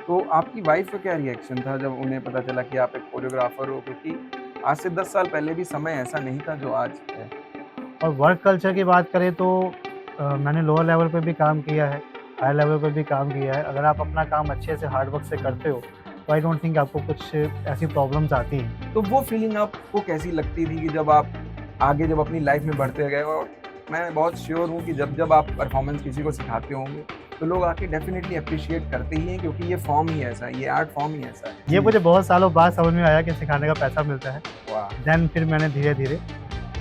तो आपकी वाइफ़ का क्या रिएक्शन था जब उन्हें पता चला कि आप एक कोरियोग्राफ़र हो? क्योंकि आज से 10 साल पहले भी समय ऐसा नहीं था जो आज है। और वर्क कल्चर की बात करें तो मैंने लोअर लेवल पे भी काम किया है, हाई लेवल पे भी काम किया है। अगर आप अपना काम अच्छे से हार्ड वर्क से करते हो, तो आई डोंट थिंक आपको कुछ ऐसी प्रॉब्लम्स आती हैं। तो वो फ़ीलिंग आपको कैसी लगती थी कि जब आप आगे जब अपनी लाइफ़ में बढ़ते गए और मैं बहुत श्योर हूँ कि जब-जब आप परफ़ॉर्मेंस किसी को सिखाते होंगे, तो लोग आके डेफ़िनिटली एप्रिशिएट करते ही हैं क्योंकि ये फ़ॉर्म ही ऐसा है, ये आर्ट फ़ॉर्म ही ऐसा है। ये जी। मुझे बहुत सालों बाद समझ में आया कि सिखाने का पैसा मिलता है। वाह! देन फिर मैंने धीरे-धीरे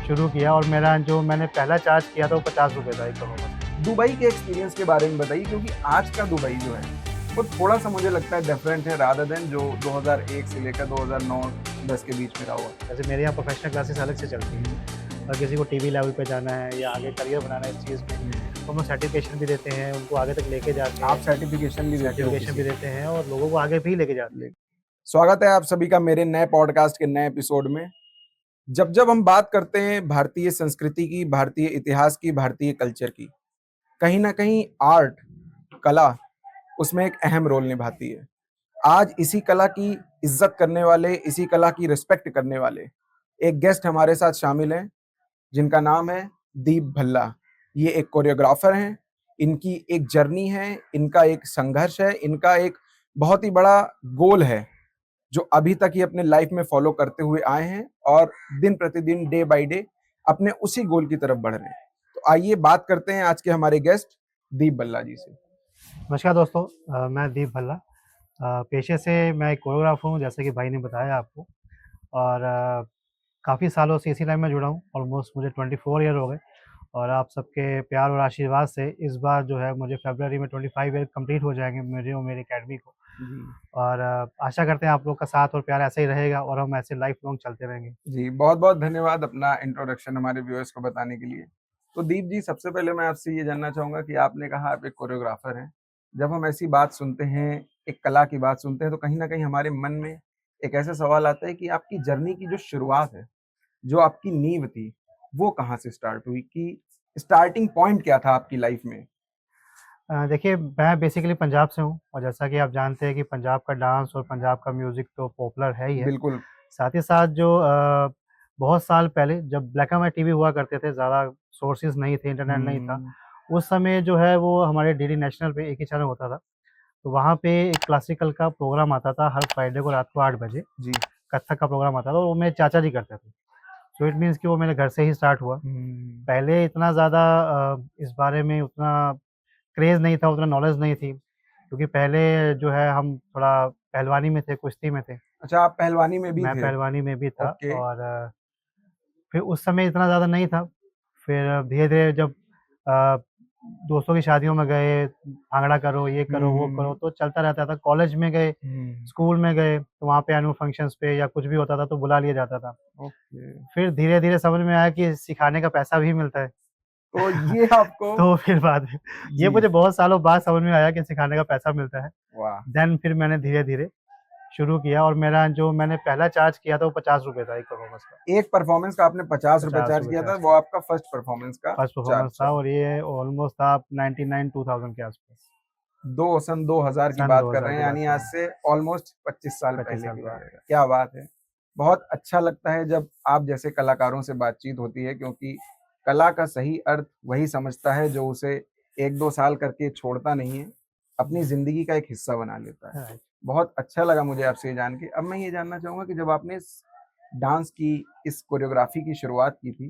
शुरू किया और मेरा जो मैंने पहला चार्ज किया था वो ₹50 था एक परफॉर्मेंस का। दुबई के एक्सपीरियंस के बारे में बताइए क्योंकि आज का दुबई जो है, वो थोड़ा-सा मुझे लगता है डिफरेंट है रादर देन जो 2001 से लेकर 2009-10 के बीच में रहा हुआ। जैसे मेरे यहाँ प्रोफ़ेशनल क्लासेस अलग से चलती हैं और किसी को टीवी लेवल पे जाना है या आगे करियर बनाना है इस चीज़ में, हुँ। तो हम लोग सर्टिफ़िकेशन भी देते हैं, उनको आगे तक लेके जाते आप हैं। सर्टिफ़िकेशन भी देते हो सर्टिफ़िकेशन किसी भी को? देते हैं और लोगों को आगे भी लेके जाते हैं। ले स्वागत है आप सभी का मेरे नए पॉडकास्ट के नए एपिसोड में। जब-जब हम बात करते हैं भारतीय संस्कृति की, भारतीय इतिहास की, भारतीय कल्चर की, कहीं न कहीं आर्ट, कला उसमें एक अहम रोल निभाती है। आज इसी कला की इज़्ज़त करने वाले, इसी कला की रिस्पेक्ट करने वाले एक गेस्ट हमारे साथ शामिल हैं, जिनका नाम है दीप भल्ला। ये एक कोरियोग्राफ़र हैं, इनकी एक जर्नी है, इनका एक संघर्ष है, इनका एक बहुत ही बड़ा गोल है, जो अभी तक ये अपने लाइफ़ में फ़ॉलो करते हुए आए हैं और दिन-प्रतिदिन, डे बाय डे अपने उसी गोल की तरफ बढ़ रहे हैं। तो आइए बात करते हैं आज के हमारे गेस्ट दीप भल्ला जी से। नमस्कार दोस्तों, मैं दीप भल्ला। पेशे से मैं एक कोरियोग्राफ़र हूँ जैसे कि भाई ने बताया आपको और काफ़ी सालों से इसी लाइन में जुड़ा हूँ। ऑलमोस्ट मुझे 24 ईयर हो गए और आप सबके प्यार और आशीर्वाद से इस बार जो है मुझे फ़रवरी में 25 ईयर कंप्लीट हो जाएँगे मुझे और मेरी अकेडमी को। जी। और आशा करते हैं आप लोग का साथ और प्यार ऐसा ही रहेगा और हम ऐसे लाइफ़ लॉन्ग चलते रहेंगे। जी, बहुत-बहुत धन्यवाद अपना इंट्रोडक्शन हमारे व्यूअर्स को बताने के लिए। तो दीप जी, सबसे पहले मैं आपसे ये जानना चाहूँगा कि आपने कहा आप एक कोरियोग्राफ़र हैं। जब हम ऐसी बात सुनते हैं, एक कला की बात सुनते हैं, तो कहीं न कहीं हमारे मन में एक ऐसा सवाल आता है कि आपकी जर्नी की जो शुरुआत है, जो आपकी नींव थी, वो कहाँ से स्टार्ट हुई कि स्टार्टिंग पॉइंट क्या था आपकी लाइफ़ में? देखिए मैं बेसिकली पंजाब से हूँ और जैसा कि आप जानते हैं कि पंजाब का डांस और पंजाब का म्यूज़िक तो पॉपुलर है ही है। बिल्कुल। साथ ही साथ जो बहुत साल पहले जब ब्लैक एंड व्हाइट टीवी हुआ करते थे, ज़्यादा सोर्सेज़ नहीं थे, इंटरनेट नहीं था। हुँ, उस समय जो है वो हमारे डीडी नेशनल पे एक ही चैनल होता था। तो वहाँ पे एक क्लासिकल का प्रोग्राम आता था हर फ्राइडे को रात को 8 बजे, जी। कथक का प्रोग्राम आता था और वो मेरे चाचा जी करते थे। सो इट मीन्स कि वो मेरे घर से ही स्टार्ट हुआ। हुँ, पहले इतना ज़्यादा इस बारे में उतना क्रेज़ नहीं था, उतना नॉलेज नहीं थी, क्योंकि पहले जो है हम थोड़ा पहलवानी में थे, कुश्ती में थे। अच्छा आप पहलवानी में भी मैं थे? पहलवानी में भी था ओके। और फिर उस समय इतना ज़्यादा नहीं था। फिर धीरे-धीरे जब अ, दोस्तों की शादियों में गए, भांगड़ा करो, ये हुँ, करो, वो हुँ, करो, हुँ। तो चलता रहता था। कॉलेज में गए, हुँ, स्कूल में गए, तो वहाँ पे एनुअल फंक्शन्स पे या कुछ भी होता था तो बुला लिया जाता था। ओके। फिर धीरे-धीरे समझ में आया कि सिखाने का पैसा भी मिलता है। तो ये आपको तो फिर बाद में ये जी, मुझे बहुत सालों बाद समझ में आया कि सिखाने का पैसा मिलता है। वाह! देन फिर मैंने धीरे-धीरे शुरू किया और मेरा जो मैंने पहला चार्ज किया था वो ₹50 था 1 परफॉर्मेंस का। एक परफ़ॉर्मेंस का आपने ₹50 चार्ज ₹50 किया था, चार्ज वो किया। आपका फर्स्ट परफ़ॉर्मेंस का फर्स्ट परफॉर्मेंस चार्ज था था। और ये ऑलमोस्ट था 99 2000 के आस-पास। सन 2000 की सन बात कर 2000 रहे हैं, की बात यानी कर आज रहे हैं, से ऑलमोस्ट 25 साल 25 पहले साल की बात पहले। है। क्या बात है! बहुत अच्छा लगता है जब आप जैसे कलाकारों से बातचीत होती है क्योंकि कला का सही अर्थ वही समझता है जो उसे 1-2 साल करके छोड़ता नहीं है, अपनी ज़िंदगी का एक हिस्सा बना लेता है। राइट। बहुत अच्छा लगा मुझे आपसे ये जान के। अब मैं ये जानना चाहूँगा कि जब आपने इस डांस की, इस कोरियोग्राफ़ी की शुरुआत की थी,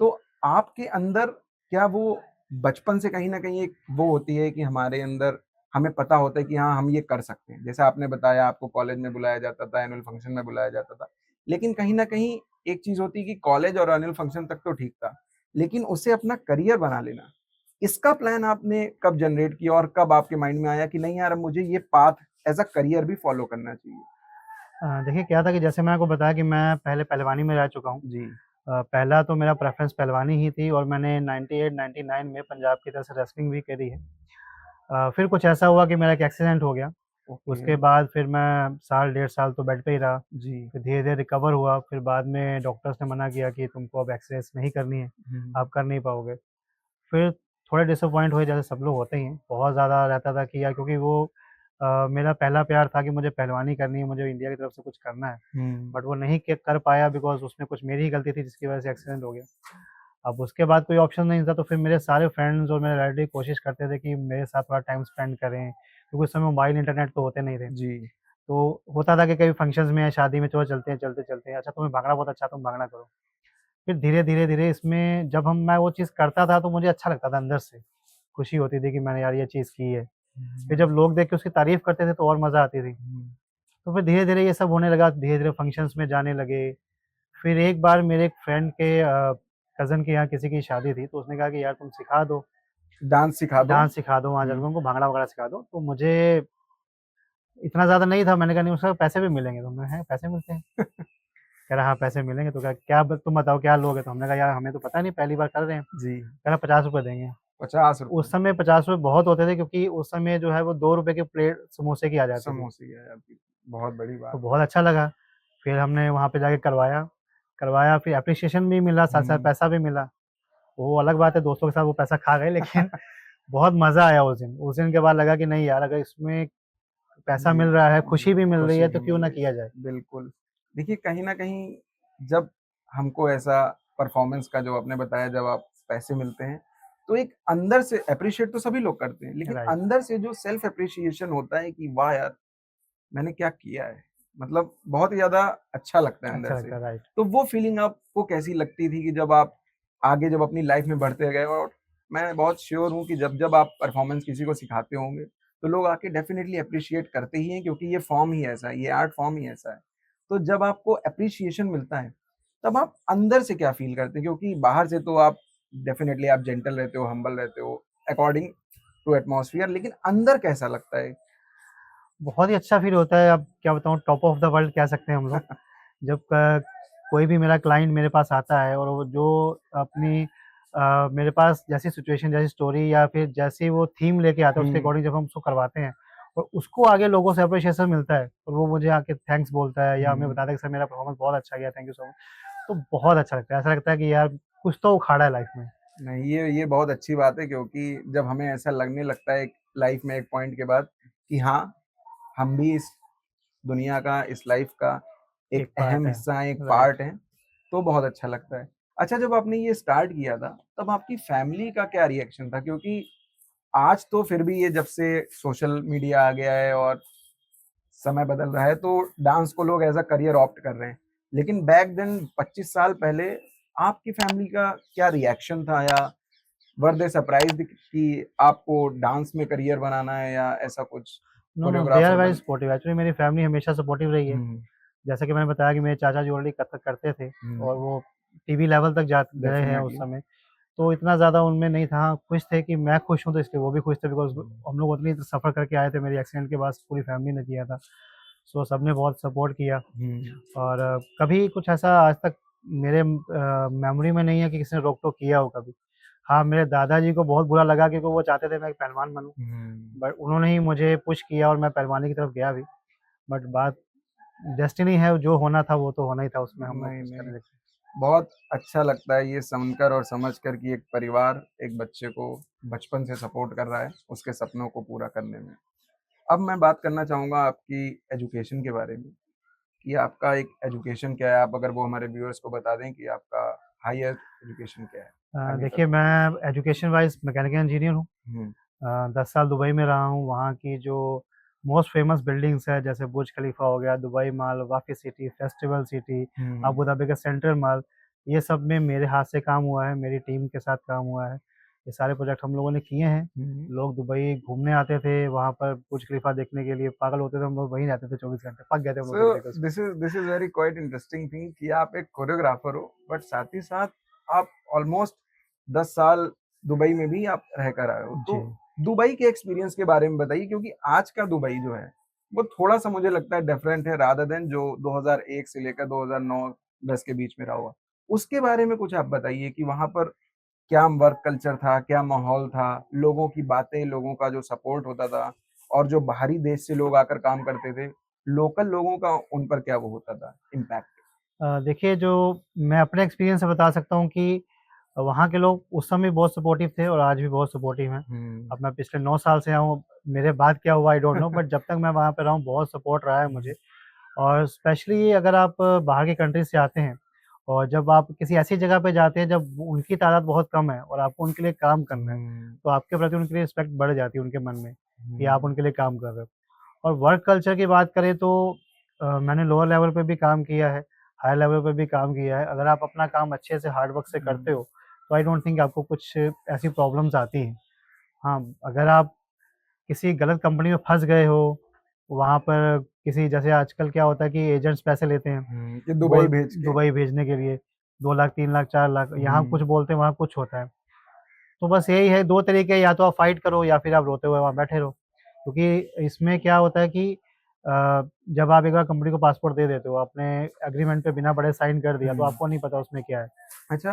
तो आपके अंदर क्या वो बचपन से कहीं न कहीं एक वो होती है कि हमारे अंदर हमें पता होता है कि हाँ, हम ये कर सकते हैं। जैसे आपने बताया आपको कॉलेज में बुलाया जाता था, एनुअल फंक्शन में बुलाया जाता था। लेकिन कहीं न कहीं एक चीज़ होती है कि कॉलेज और एनुअल फंक्शन तक तो ठीक था, लेकिन उसे अपना करियर बना लेना, इसका प्लान आपने कब जनरेट किया और कब आपके माइंड में आया कि नहीं यार अब मुझे ये पाथ एज़ अ करियर भी फ़ॉलो करना चाहिए? देखिए क्या था कि जैसे मैंने आपको बताया कि मैं पहले पहलवानी में रह चुका हूँ। जी। पहला तो मेरा प्रेफ़रेंस पहलवानी ही थी और मैंने 98-99 में पंजाब की तरफ से रेसलिंग भी करी है। फिर कुछ ऐसा हुआ कि मेरा एक एक्सीडेंट हो गया। ओके। उसके बाद फिर मैं साल डेढ़ साल तो बेड पे ही रहा। जी। फिर धीरे-धीरे रिकवर हुआ, फिर बाद में डॉक्टर्स ने मना किया कि तुमको अब एक्सरसाइज़ नहीं करनी है, हुँ। आप कर नहीं पाओगे। फिर थोड़े डिसअपॉइंट हुए जैसे सब लोग होते ही हैं, बहुत ज़्यादा रहता था कि यार क्योंकि वो मेरा पहला प्यार था कि मुझे पहलवानी करनी है, मुझे इंडिया की तरफ से कुछ करना है, बट वो नहीं कर पाया बिकॉज उसमें कुछ मेरी ही गलती थी जिसकी वजह से एक्सीडेंट हो गया। अब उसके बाद कोई ऑप्शन नहीं था, तो फिर मेरे सारे फ्रेंड्स और मेरे रिलेटिव कोशिश करते थे कि मेरे साथ थोड़ा टाइम स्पेंड करें, क्योंकि उस समय मोबाइल इंटरनेट तो होते नहीं थे। जी। तो होता था कि कभी फंक्शंस में या शादी में चलो चलते हैं, चलते हैं, अच्छा तुम्हें भागना बहुत अच्छा, तुम भागना करो। फिर धीरे-धीरे इसमें जब हम मैं वो चीज़ करता था तो मुझे अच्छा लगता था अंदर से, खुशी होती थी कि मैंने यार ये चीज़ की है। फिर जब लोग देख के उसकी तारीफ़ करते थे तो और मज़ा आती थी। तो फिर धीरे-धीरे ये सब होने लगा, धीरे-धीरे फंक्शंस में जाने लगे। फिर एक बार मेरे एक फ्रेंड के कज़न के यहाँ किसी की शादी थी, तो उसने कहा कि यार तुम सिखा दो, डांस सिखा दो। डांस सिखा दो वहाँ जाकर उनको भांगड़ा वगैरह सिखा दो। तो मुझे इतना ज़्यादा नहीं था, मैंने कहा नहीं उसका पैसे भी मिलेंगे, तो मैं हैं पैसे मिलते हैं? कह रहा हाँ पैसे मिलेंगे, तो क्या क्या तुम बताओ क्या लोगे? तो हमने कहा यार हमें तो पता नहीं पहली बार कर रहे हैं। जी। कह रहा ₹50 देंगे। ₹50 उस समय ₹50 बहुत होते थे, क्योंकि उस समय जो है वो ₹2 की प्लेट समोसे की आ जाती थी, समोसे है आपकी, बहुत बड़ी तो बात है। बहुत अच्छा लगा। फिर हमने वहाँ पे जाके करवाया फिर एप्रिसिएशन भी मिला, साथ-साथ पैसा भी मिला। वो अलग बात है, दोस्तों के साथ वो पैसा खा गए, लेकिन बहुत मज़ा आया उस दिन। उस दिन के बाद लगा कि नहीं यार, अगर इसमें पैसा मिल जी, रहा है, जी, खुशी भी मिल रही खुशी है, भी तो क्यों मिल ना रही किया जाए? है, बिल्कुल। देखिए, कहीं न कहीं जब हमको ऐसा परफ़ॉर्मेंस का जो आपने बताया जब आप पैसे मिलते हैं, तो एक अंदर से एप्रिशिएट तो सभी लोग करते हैं, लेकिन राइट, अंदर से जो सेल्फ एप्रिशिएशन होता है कि वाह यार! मैंने क्या किया है? मतलब बहुत ही ज़्यादा अच्छा लगता है अंदर अच्छा से। लगता है, राइट। तो वो फीलिंग आपको कैसी लगती थी कि जब आप आगे जब अपनी लाइफ़ में बढ़ते गए और मैं बहुत श्योर हूँ कि जब-जब आप परफ़ॉर्मेंस किसी को सिखाते होंगे, तो लोग आके डेफ़िनिटली एप्रिशिएट करते ही हैं क्योंकि ये फ़ॉर्म ही ऐसा है, ये आर्ट फ़ॉर्म ही ऐसा है। तो जब आपको एप्रिशिएशन मिलता है, तब आप अंदर से क्या फ़ील करते हैं? क्योंकि बाहर से तो आप डेफ़िनिटली आप जेंटल रहते हो, हम्बल रहते हो, अकॉर्डिंग टू एटमॉस्फियर लेकिन अंदर कैसा लगता है? बहुत ही अच्छा फ़ील होता है, अब क्या बताऊँ, टॉप ऑफ द वर्ल्ड कह सकते हैं हम लोग। जब कोई भी मेरा क्लाइंट मेरे पास आता है और वो जो अपनी मेरे पास जैसी सिचुएशन, जैसी स्टोरी या फिर जैसी वो थीम लेके आता है, उसके हुँ, अकॉर्डिंग जब हम उसको करवाते हैं और उसको आगे लोगों से एप्रिशिएशन मिलता है और वो मुझे आके थैंक्स बोलता है या हमें हुँ। बताता है कि सर मेरा परफॉर्मेंस बहुत अच्छा गया, थैंक यू सो मच। तो बहुत अच्छा लगता है, ऐसा लगता है कि यार कुछ तो उखाड़ा है लाइफ में। नहीं, ये बहुत अच्छी बात है क्योंकि जब हमें ऐसा लगने लगता है लाइफ में एक पॉइंट के बाद कि हाँ, हम भी इस दुनिया का, इस लाइफ का एक एक पार्ट अहम है। हिस्सा हैं, एक राइट। पार्ट हैं, तो बहुत अच्छा लगता है। अच्छा जब आपने ये स्टार्ट किया था, तब आपकी फैमिली का क्या रिएक्शन था? क्योंकि आज तो फिर भी ये जब से सोशल मीडिया आ गया है और समय बदल रहा है, तो डांस को लोग एज़ अ करियर ऑप्ट कर रहे हैं। लेकिन बैक देन 25 साल पहले आपकी फैमिली का क्या रिएक्शन था या वर दे सरप्राइज्ड कि आपको डांस में करियर बनाना है या ऐसा कुछ no, no, they are choreographer very बन सपोर्टिव। एक्चुअली मेरी फैमिली हमेशा सपोर्टिव रही है। हुँ, जैसे कि मैंने बताया कि मेरे चाचा जी ऑलरेडी कथक करते थे और हुँ, वो टीवी लेवल तक जा गए हैं उस डेफ़िनेटली। समय। तो इतना ज़्यादा उनमें नहीं था, हाँ, खुश थे कि मैं खुश हूँ तो इसलिए वो भी खुश थे, बिकॉज़ हुँ, हम लोग उतनी सफ़र करके आए थे, मेरे एक्सीडेंट के बाद पूरी फैमिली ने किया था। सो सबने बहुत सपोर्ट किया हुँ, और कभी कुछ ऐसा आज तक मेरे मेमोरी में नहीं है कि किसी ने रोक-टोक किया हो कभी। हाँ, मेरे दादाजी को बहुत बुरा लगा क्योंकि वो चाहते थे मैं एक पहलवान बनूँ, हुँ। बट उन्होंने ही मुझे पुश किया और मैं पहलवानी की तरफ गया भी। बट बात डेस्टिनी है, जो होना था वो तो होना ही था, उसमें हम लोग नहीं, कुछ कर नहीं, नहीं सकते। बहुत अच्छा लगता है ये सुनकर और समझकर कि एक परिवार एक बच्चे को बचपन से सपोर्ट कर रहा है, उसके सपनों को पूरा करने में। अब मैं बात करना चाहूँगा आपकी एजुकेशन के बारे में, कि आपका एक एजुकेशन क्या है? आप अगर वो हमारे व्यूअर्स को बता दें कि आपका हायर एजुकेशन क्या है? आगे का देखिए मैं एजुकेशन वाइज़ मैकेनिकल इंजीनियर हूँ। हुँ, 10 साल दुबई में रहा हूँ, वहाँ की जो मोस्ट फ़ेमस बिल्डिंग्स है जैसे बुर्ज खलीफा हो गया, Dubai Mall, Wafi City, Festival City, हुँ, अबू धाबी का सेंट्रल मॉल, ये सब में मेरे हाथ से काम हुआ है, मेरी टीम के साथ काम हुआ है। ये सारे प्रोजेक्ट हम लोगों ने किए हैं। हुँ। लोग दुबई घूमने आते थे, वहाँ पर बुर्ज खलीफा देखने के लिए पागल होते थे, हम लोग वहीं रहते थे 24 घंटे, पक गए थे हम लोग सो देख-देख के उसको। This is very quite interesting thing कि आप एक कोरियोग्राफर हो, बट साथ ही साथ आप ऑलमोस्ट 10 साल दुबई में भी आप रह कर आए हो। जी। तो दुबई के एक्सपीरियंस के बारे में बताइए क्योंकि आज का दुबई जो है, वो थोड़ा-सा मुझे लगता है डिफरेंट है रादर देन जो 2001 से लेकर 2009-10 के बीच में रहा होगा। उसके बारे में कुछ आप बताइए कि वहाँ पर क्या वर्क कल्चर था, क्या माहौल था, लोगों की बातें, लोगों का जो सपोर्ट होता था और जो बाहरी देश से लोग आकर काम करते थे, लोकल लोगों का उन पर क्या वो होता था इम्पैक्ट? देखिए जो मैं अपने एक्सपीरियंस से बता सकता हूँ कि वहाँ के लोग उस समय बहुत सपोर्टिव थे और आज भी बहुत सपोर्टिव हैं। हुँ, अब मैं पिछले 9 साल से यहाँ हूँ, मेरे बाद क्या हुआ आई डोंट नो, बट जब तक मैं वहाँ पे रहा हूँ बहुत सपोर्ट रहा है मुझे। और स्पेशली अगर आप बाहर की कंट्री से आते हैं और जब आप किसी ऐसी जगह पे जाते हैं जब उनकी तादाद बहुत कम है और आपको उनके लिए काम करना है, हुँ, तो आपके प्रति उनके लिए रिस्पेक्ट बढ़ जाती है उनके मन में कि आप हुँ, उनके लिए काम कर रहे हो। और वर्क कल्चर की बात करें तो मैंने लोअर लेवल पे भी काम किया है, हायर लेवल पे भी काम किया है। अगर आप अपना काम अच्छे से हार्ड वर्क से करते हुँ, हो, तो आई डोंट थिंक आपको कुछ ऐसी प्रॉब्लम्स आती हैं। हाँ, अगर आप किसी गलत कंपनी में फँस गए हो, वहाँ पर किसी जैसे आजकल क्या होता है कि एजेंट्स पैसे लेते हैं, कि दुबई बोल भेज के। दुबई भेजने के लिए 2 लाख, 3 लाख, 4 लाख, यहाँ कुछ हुँ, बोलते हैं, वहाँ कुछ होता है। तो बस यही है 2 तरीके, या तो आप फाइट करो या फिर आप रोते हुए वहाँ बैठे रहो। क्योंकि इसमें क्या होता है कि जब आप एक बार कंपनी को पासपोर्ट दे देते हो, आपने एग्रीमेंट पे बिना पढ़े साइन कर दिया, तो हुँ। आपको नहीं पता उसमें क्या है। अच्छा,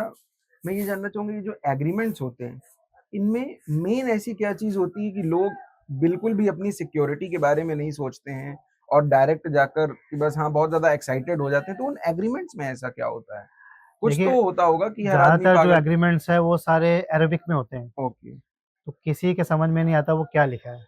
मैं ये जानना चाहूँगा ये जो एग्रीमेंट्स होते हैं, इनमें मेन ऐसी क्या चीज़ होती है कि लोग बिल्कुल भी अपनी सिक्योरिटी के बारे में नहीं सोचते हैं और डायरेक्ट जाकर कि बस हाँ, बहुत ज़्यादा एक्साइटेड हो जाते हैं, तो उन एग्रीमेंट्स में ऐसा क्या होता है? कुछ देखिए, तो होता होगा कि हर आदमी ज़्यादातर का जो अगर एग्रीमेंट्स हैं, वो सारे अरेबिक में होते हैं, ओके, तो किसी के समझ में नहीं आता वो क्या लिखा है।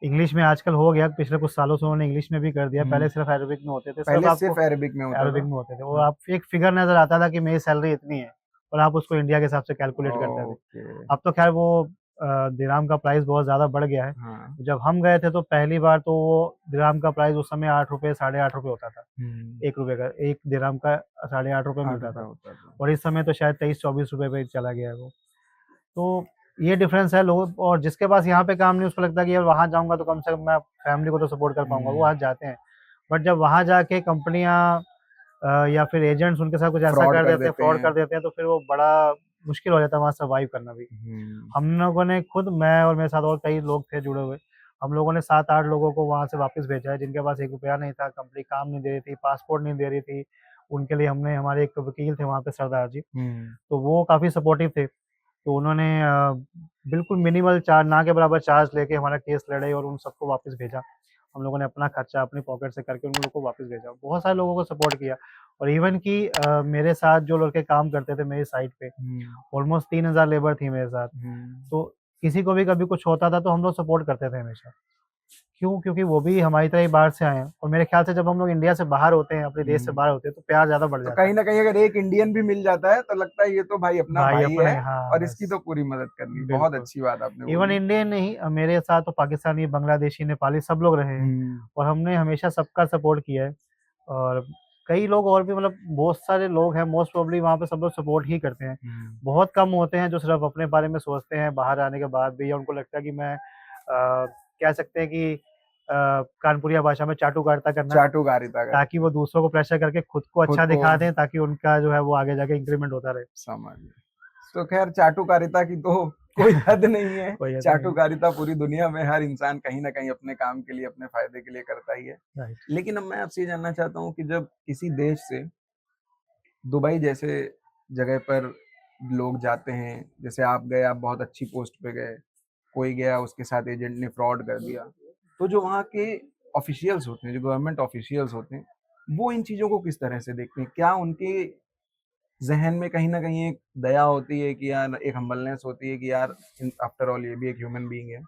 इंग्लिश में आजकल हो गया, पिछले कुछ सालों से उन्होंने इंग्लिश में भी कर दिया, हुँ, पहले सिर्फ़ अरेबिक में होते थे, सिर्फ़ पहले आपको सिर्फ़ अरेबिक में होता अरेबिक था। में होते थे और हाँ, आप एक फ़िगर नज़र आता था कि मेरी सैलरी इतनी है और आप उसको इंडिया के हिसाब से कैलकुलेट करते थे। ओके, अब तो ख़ैर वो दिरहम का प्राइस बहुत ज़्यादा बढ़ गया है। हाँ, जब हम गए थे तो पहली बार तो वो दिरहम का प्राइस उस समय ₹8 साढ़े ₹8 होता था। हुँ, ₹1 का 1 दिरहम का साढ़े ₹8 मिलता ₹8 था होता था। और इस समय तो शायद ₹23-24 पे चला गया है वो। तो ये डिफ़रेंस है लोगों, और जिसके पास यहाँ पे काम नहीं उसको लगता है कि यार वहाँ जाऊँगा तो कम से कम मैं फैमिली को तो सपोर्ट कर पाऊँगा, वो हुँ, वहाँ जाते हैं। बट जब वहाँ जाके कंपनियाँ या फिर एजेंट्स उनके साथ कुछ ऐसा फ्रॉड कर कर देते हैं, देते फ्रॉड हैं। कर देते हैं, तो फिर वो बड़ा मुश्किल हो जाता है वहाँ सर्वाइव करना भी। हुँ, हम लोगों ने खुद, मैं और मेरे साथ और कई लोग थे जुड़े हुए, हम लोगों ने 7-8 लोगों को वहाँ से वापस भेजा है जिनके पास ₹1 नहीं था, कंपनी काम नहीं दे रही थी, पासपोर्ट नहीं दे रही थी। उनके लिए हमने, हमारे एक वकील थे वहाँ पे सरदार जी, हुँ, तो वो काफ़ी सपोर्टिव थे। तो उन्होंने बिल्कुल मिनिमल चार्ज, ना के बराबर चार्ज लेके हमारा केस लड़े और उन सबको वापस भेजा। हम लोगों ने अपना खर्चा अपनी पॉकेट से करके उन लोगों को वापस भेजा। बहुत सारे लोगों को सपोर्ट किया और इवन कि मेरे साथ जो लड़के काम करते थे मेरी साइट पे, हुँ, ऑलमोस्ट 3000 लेबर थी मेरे साथ। हुँ। तो किसी को भी कभी कुछ होता था तो हम लोग सपोर्ट करते थे हमेशा। क्यों? क्योंकि वो भी हमारी तरह ही बाहर से आए हैं और मेरे ख्याल से जब हम लोग इंडिया से बाहर होते हैं, अपने देश से हुँ। बाहर होते हैं, तो प्यार ज़्यादा बढ़ तो जाता कहीं है। न कहीं अगर एक इंडियन भी मिल जाता है, तो लगता है ये तो भाई अपना भाई भाई अपना है ही, हाँ, और इसकी बस। तो पूरी मदद करनी। बहुत बिल्कुल। अच्छी बात आपने इवन बोली। इंडियन नहीं, मेरे साथ तो पाकिस्तानी, बांग्लादेशी, नेपाली सब लोग रहे हैं हुँ, और हमने हमेशा सबका सपोर्ट किया है। और कई लोग और भी, मतलब बहुत सारे लोग हैं, मोस्ट प्रोबेबली वहाँ पे सब लोग सपोर्ट ही करते हैं। हुँ। बहुत कम होते हैं जो सिर्फ़ अपने बारे में सोचते हैं बाहर आने के बाद भी, या उनको लगता है कि मैं कह सकते हैं कि कानपुरिया भाषा में चाटुकारिता करना, चाटुकारिता ताकि करके वो दूसरों को प्रेशर करके खुद को खुद अच्छा को दिखा दें, ताकि उनका जो है वो आगे जाके इंक्रीमेंट होता रहे। समझ गए। तो ख़ैर चाटुकारिता की तो कोई हद नहीं है। कोई हद नहीं है। चाटुकारिता पूरी दुनिया में हर इंसान कहीं न कहीं अपने काम के लिए, अपने फ़ायदे के लिए करता ही है। राइट। लेकिन अब मैं आपसे ये जानना चाहता हूँ कि जब किसी देश से दुबई जैसे जगह पर लोग जाते हैं, जैसे आप गए, आप बहुत अच्छी पोस्ट पे गए, कोई गया उसके साथ एजेंट ने फ्रॉड कर दिया। तो जो वहाँ के ऑफ़िशियल्स होते हैं, जो गवर्नमेंट ऑफ़िशियल्स होते हैं, वो इन चीज़ों को किस तरह से देखते हैं? क्या उनके ज़हन में कहीं न कहीं एक दया होती है कि यार एक हम्बलनेस होती है कि यार इन आफ्टर ऑल ये भी एक ह्यूमन बीइंग है,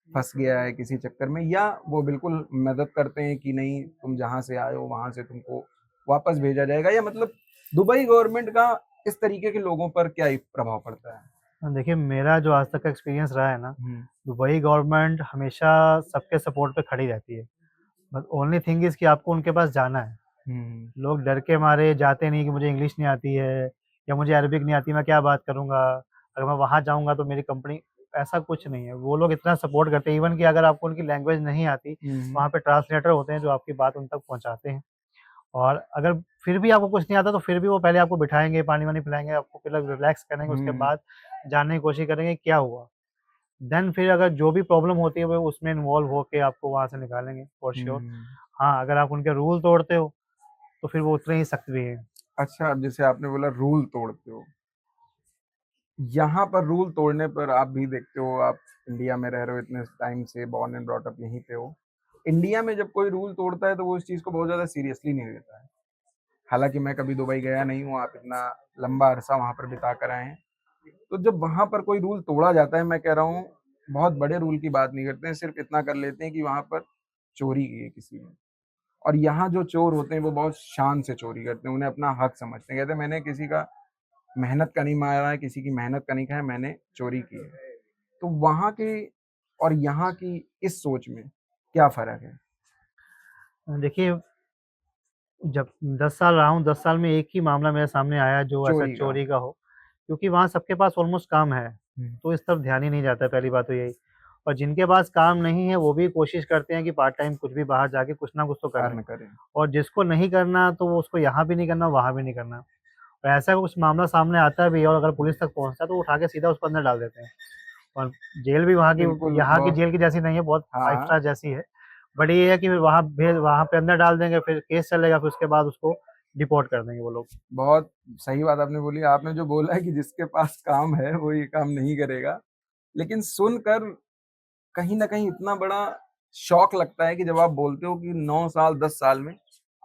फँस गया है किसी चक्कर में या वो बिल्कुल मदद करते हैं कि नहीं तुम जहाँ से आए हो वहाँ से तुमको वापस भेजा जाएगा या मतलब दुबई गवर्नमेंट का इस तरीके के लोगों पर क्या प्रभाव पड़ता है? देखिए, मेरा जो आज तक का एक्सपीरियंस रहा है ना, हुँ, दुबई गवर्नमेंट हमेशा सबके सपोर्ट पे खड़ी रहती है। बस ओनली थिंग इज़ कि आपको उनके पास जाना है। हुँ, लोग डर के मारे जाते नहीं कि मुझे इंग्लिश नहीं आती है या मुझे अरबिक नहीं आती, मैं क्या बात करूँगा? अगर मैं वहाँ जाऊँगा तो मेरी कंपनी, ऐसा कुछ नहीं है। वो लोग इतना सपोर्ट करते हैं, इवन कि अगर आपको उनकी लैंग्वेज नहीं आती, हुँ, वहाँ पे ट्रांसलेटर होते हैं जो आपकी बात उन तक पहुँचाते हैं। और अगर फिर भी आपको कुछ नहीं आता तो फिर भी वो पहले आपको बिठाएँगे, पानी-वानी पिलाएँगे, आपको पहले रिलैक्स करेंगे, उसके हुँ, बाद जानने की कोशिश करेंगे क्या हुआ। देन फिर अगर जो भी प्रॉब्लम होती है वो उसमें इन्वॉल्व होके आपको वहाँ से निकालेंगे फॉर श्योर। हुँ। हाँ, अगर आप उनके रूल तोड़ते हो तो फिर वो उतने ही सख्त भी हैं। अच्छा अब जैसे आपने बोला रूल तोड़ते हो, यहाँ पर रूल तोड़ने पर आप भी देखते हो, आप इंडिया में रह रहे हो इतने टाइम से, बॉर्न एंड ब्रॉट अप यहीं पे हो। इंडिया में जब कोई रूल तोड़ता है तो वो इस चीज़ को बहुत ज़्यादा सीरियसली नहीं लेता है। हालाँकि मैं कभी दुबई गया नहीं हूँ, आप इतना लंबा अरसा वहाँ पर बिता कर आए हैं। तो जब वहाँ पर कोई रूल तोड़ा जाता है, मैं कह रहा हूँ बहुत बड़े रूल की बात नहीं करते हैं, सिर्फ इतना कर लेते हैं कि वहाँ पर चोरी की है किसी ने। और यहाँ जो चोर होते हैं वो बहुत शान से चोरी करते हैं, उन्हें अपना हक समझते हैं। कहते हैं मैंने किसी का मेहनत का नहीं मारा है, किसी की मेहनत का नहीं खाया, मैंने चोरी की है। तो वहाँ के और यहाँ की इस सोच में क्या फ़र्क है? देखिए, जब 10 साल रहा हूँ, 10 साल में एक ही मामला मेरे सामने आया जो ऐसा चोरी का। चोरी का हो, क्योंकि वहाँ सबके पास ऑलमोस्ट काम है, हुँ। तो इस तरफ ध्यान ही नहीं जाता है, पहली बात तो यही। और जिनके पास काम नहीं है, वो भी कोशिश करते हैं कि पार्ट टाइम कुछ भी बाहर जाके कुछ ना कुछ तो कर लें। अर्न करें। और जिसको नहीं करना, तो वो उसको यहाँ भी नहीं करना, वहाँ भी नहीं करना। और ऐसा कुछ मामला सामने आता भी है और अगर पुलिस तक पहुँचता है, तो वो उठा के सीधा उसको अंदर डाल देते हैं। और जेल भी वहाँ की बिल्कुल, यहाँ की बहुत जेल की जैसी नहीं है, बहुत 5 हाँ, स्टार जैसी है। बट ये है कि वहाँ पे अंदर डाल देंगे, फिर केस चलेगा, फिर उसके बाद उसको डिपोर्ट कर देंगे वो लोग। बहुत सही बात आपने बोली। आपने जो बोला है कि जिसके पास काम है, वो ये काम नहीं करेगा। लेकिन सुनकर कहीं न कहीं इतना बड़ा शॉक लगता है कि जब आप बोलते हो कि 9 साल, 10 साल में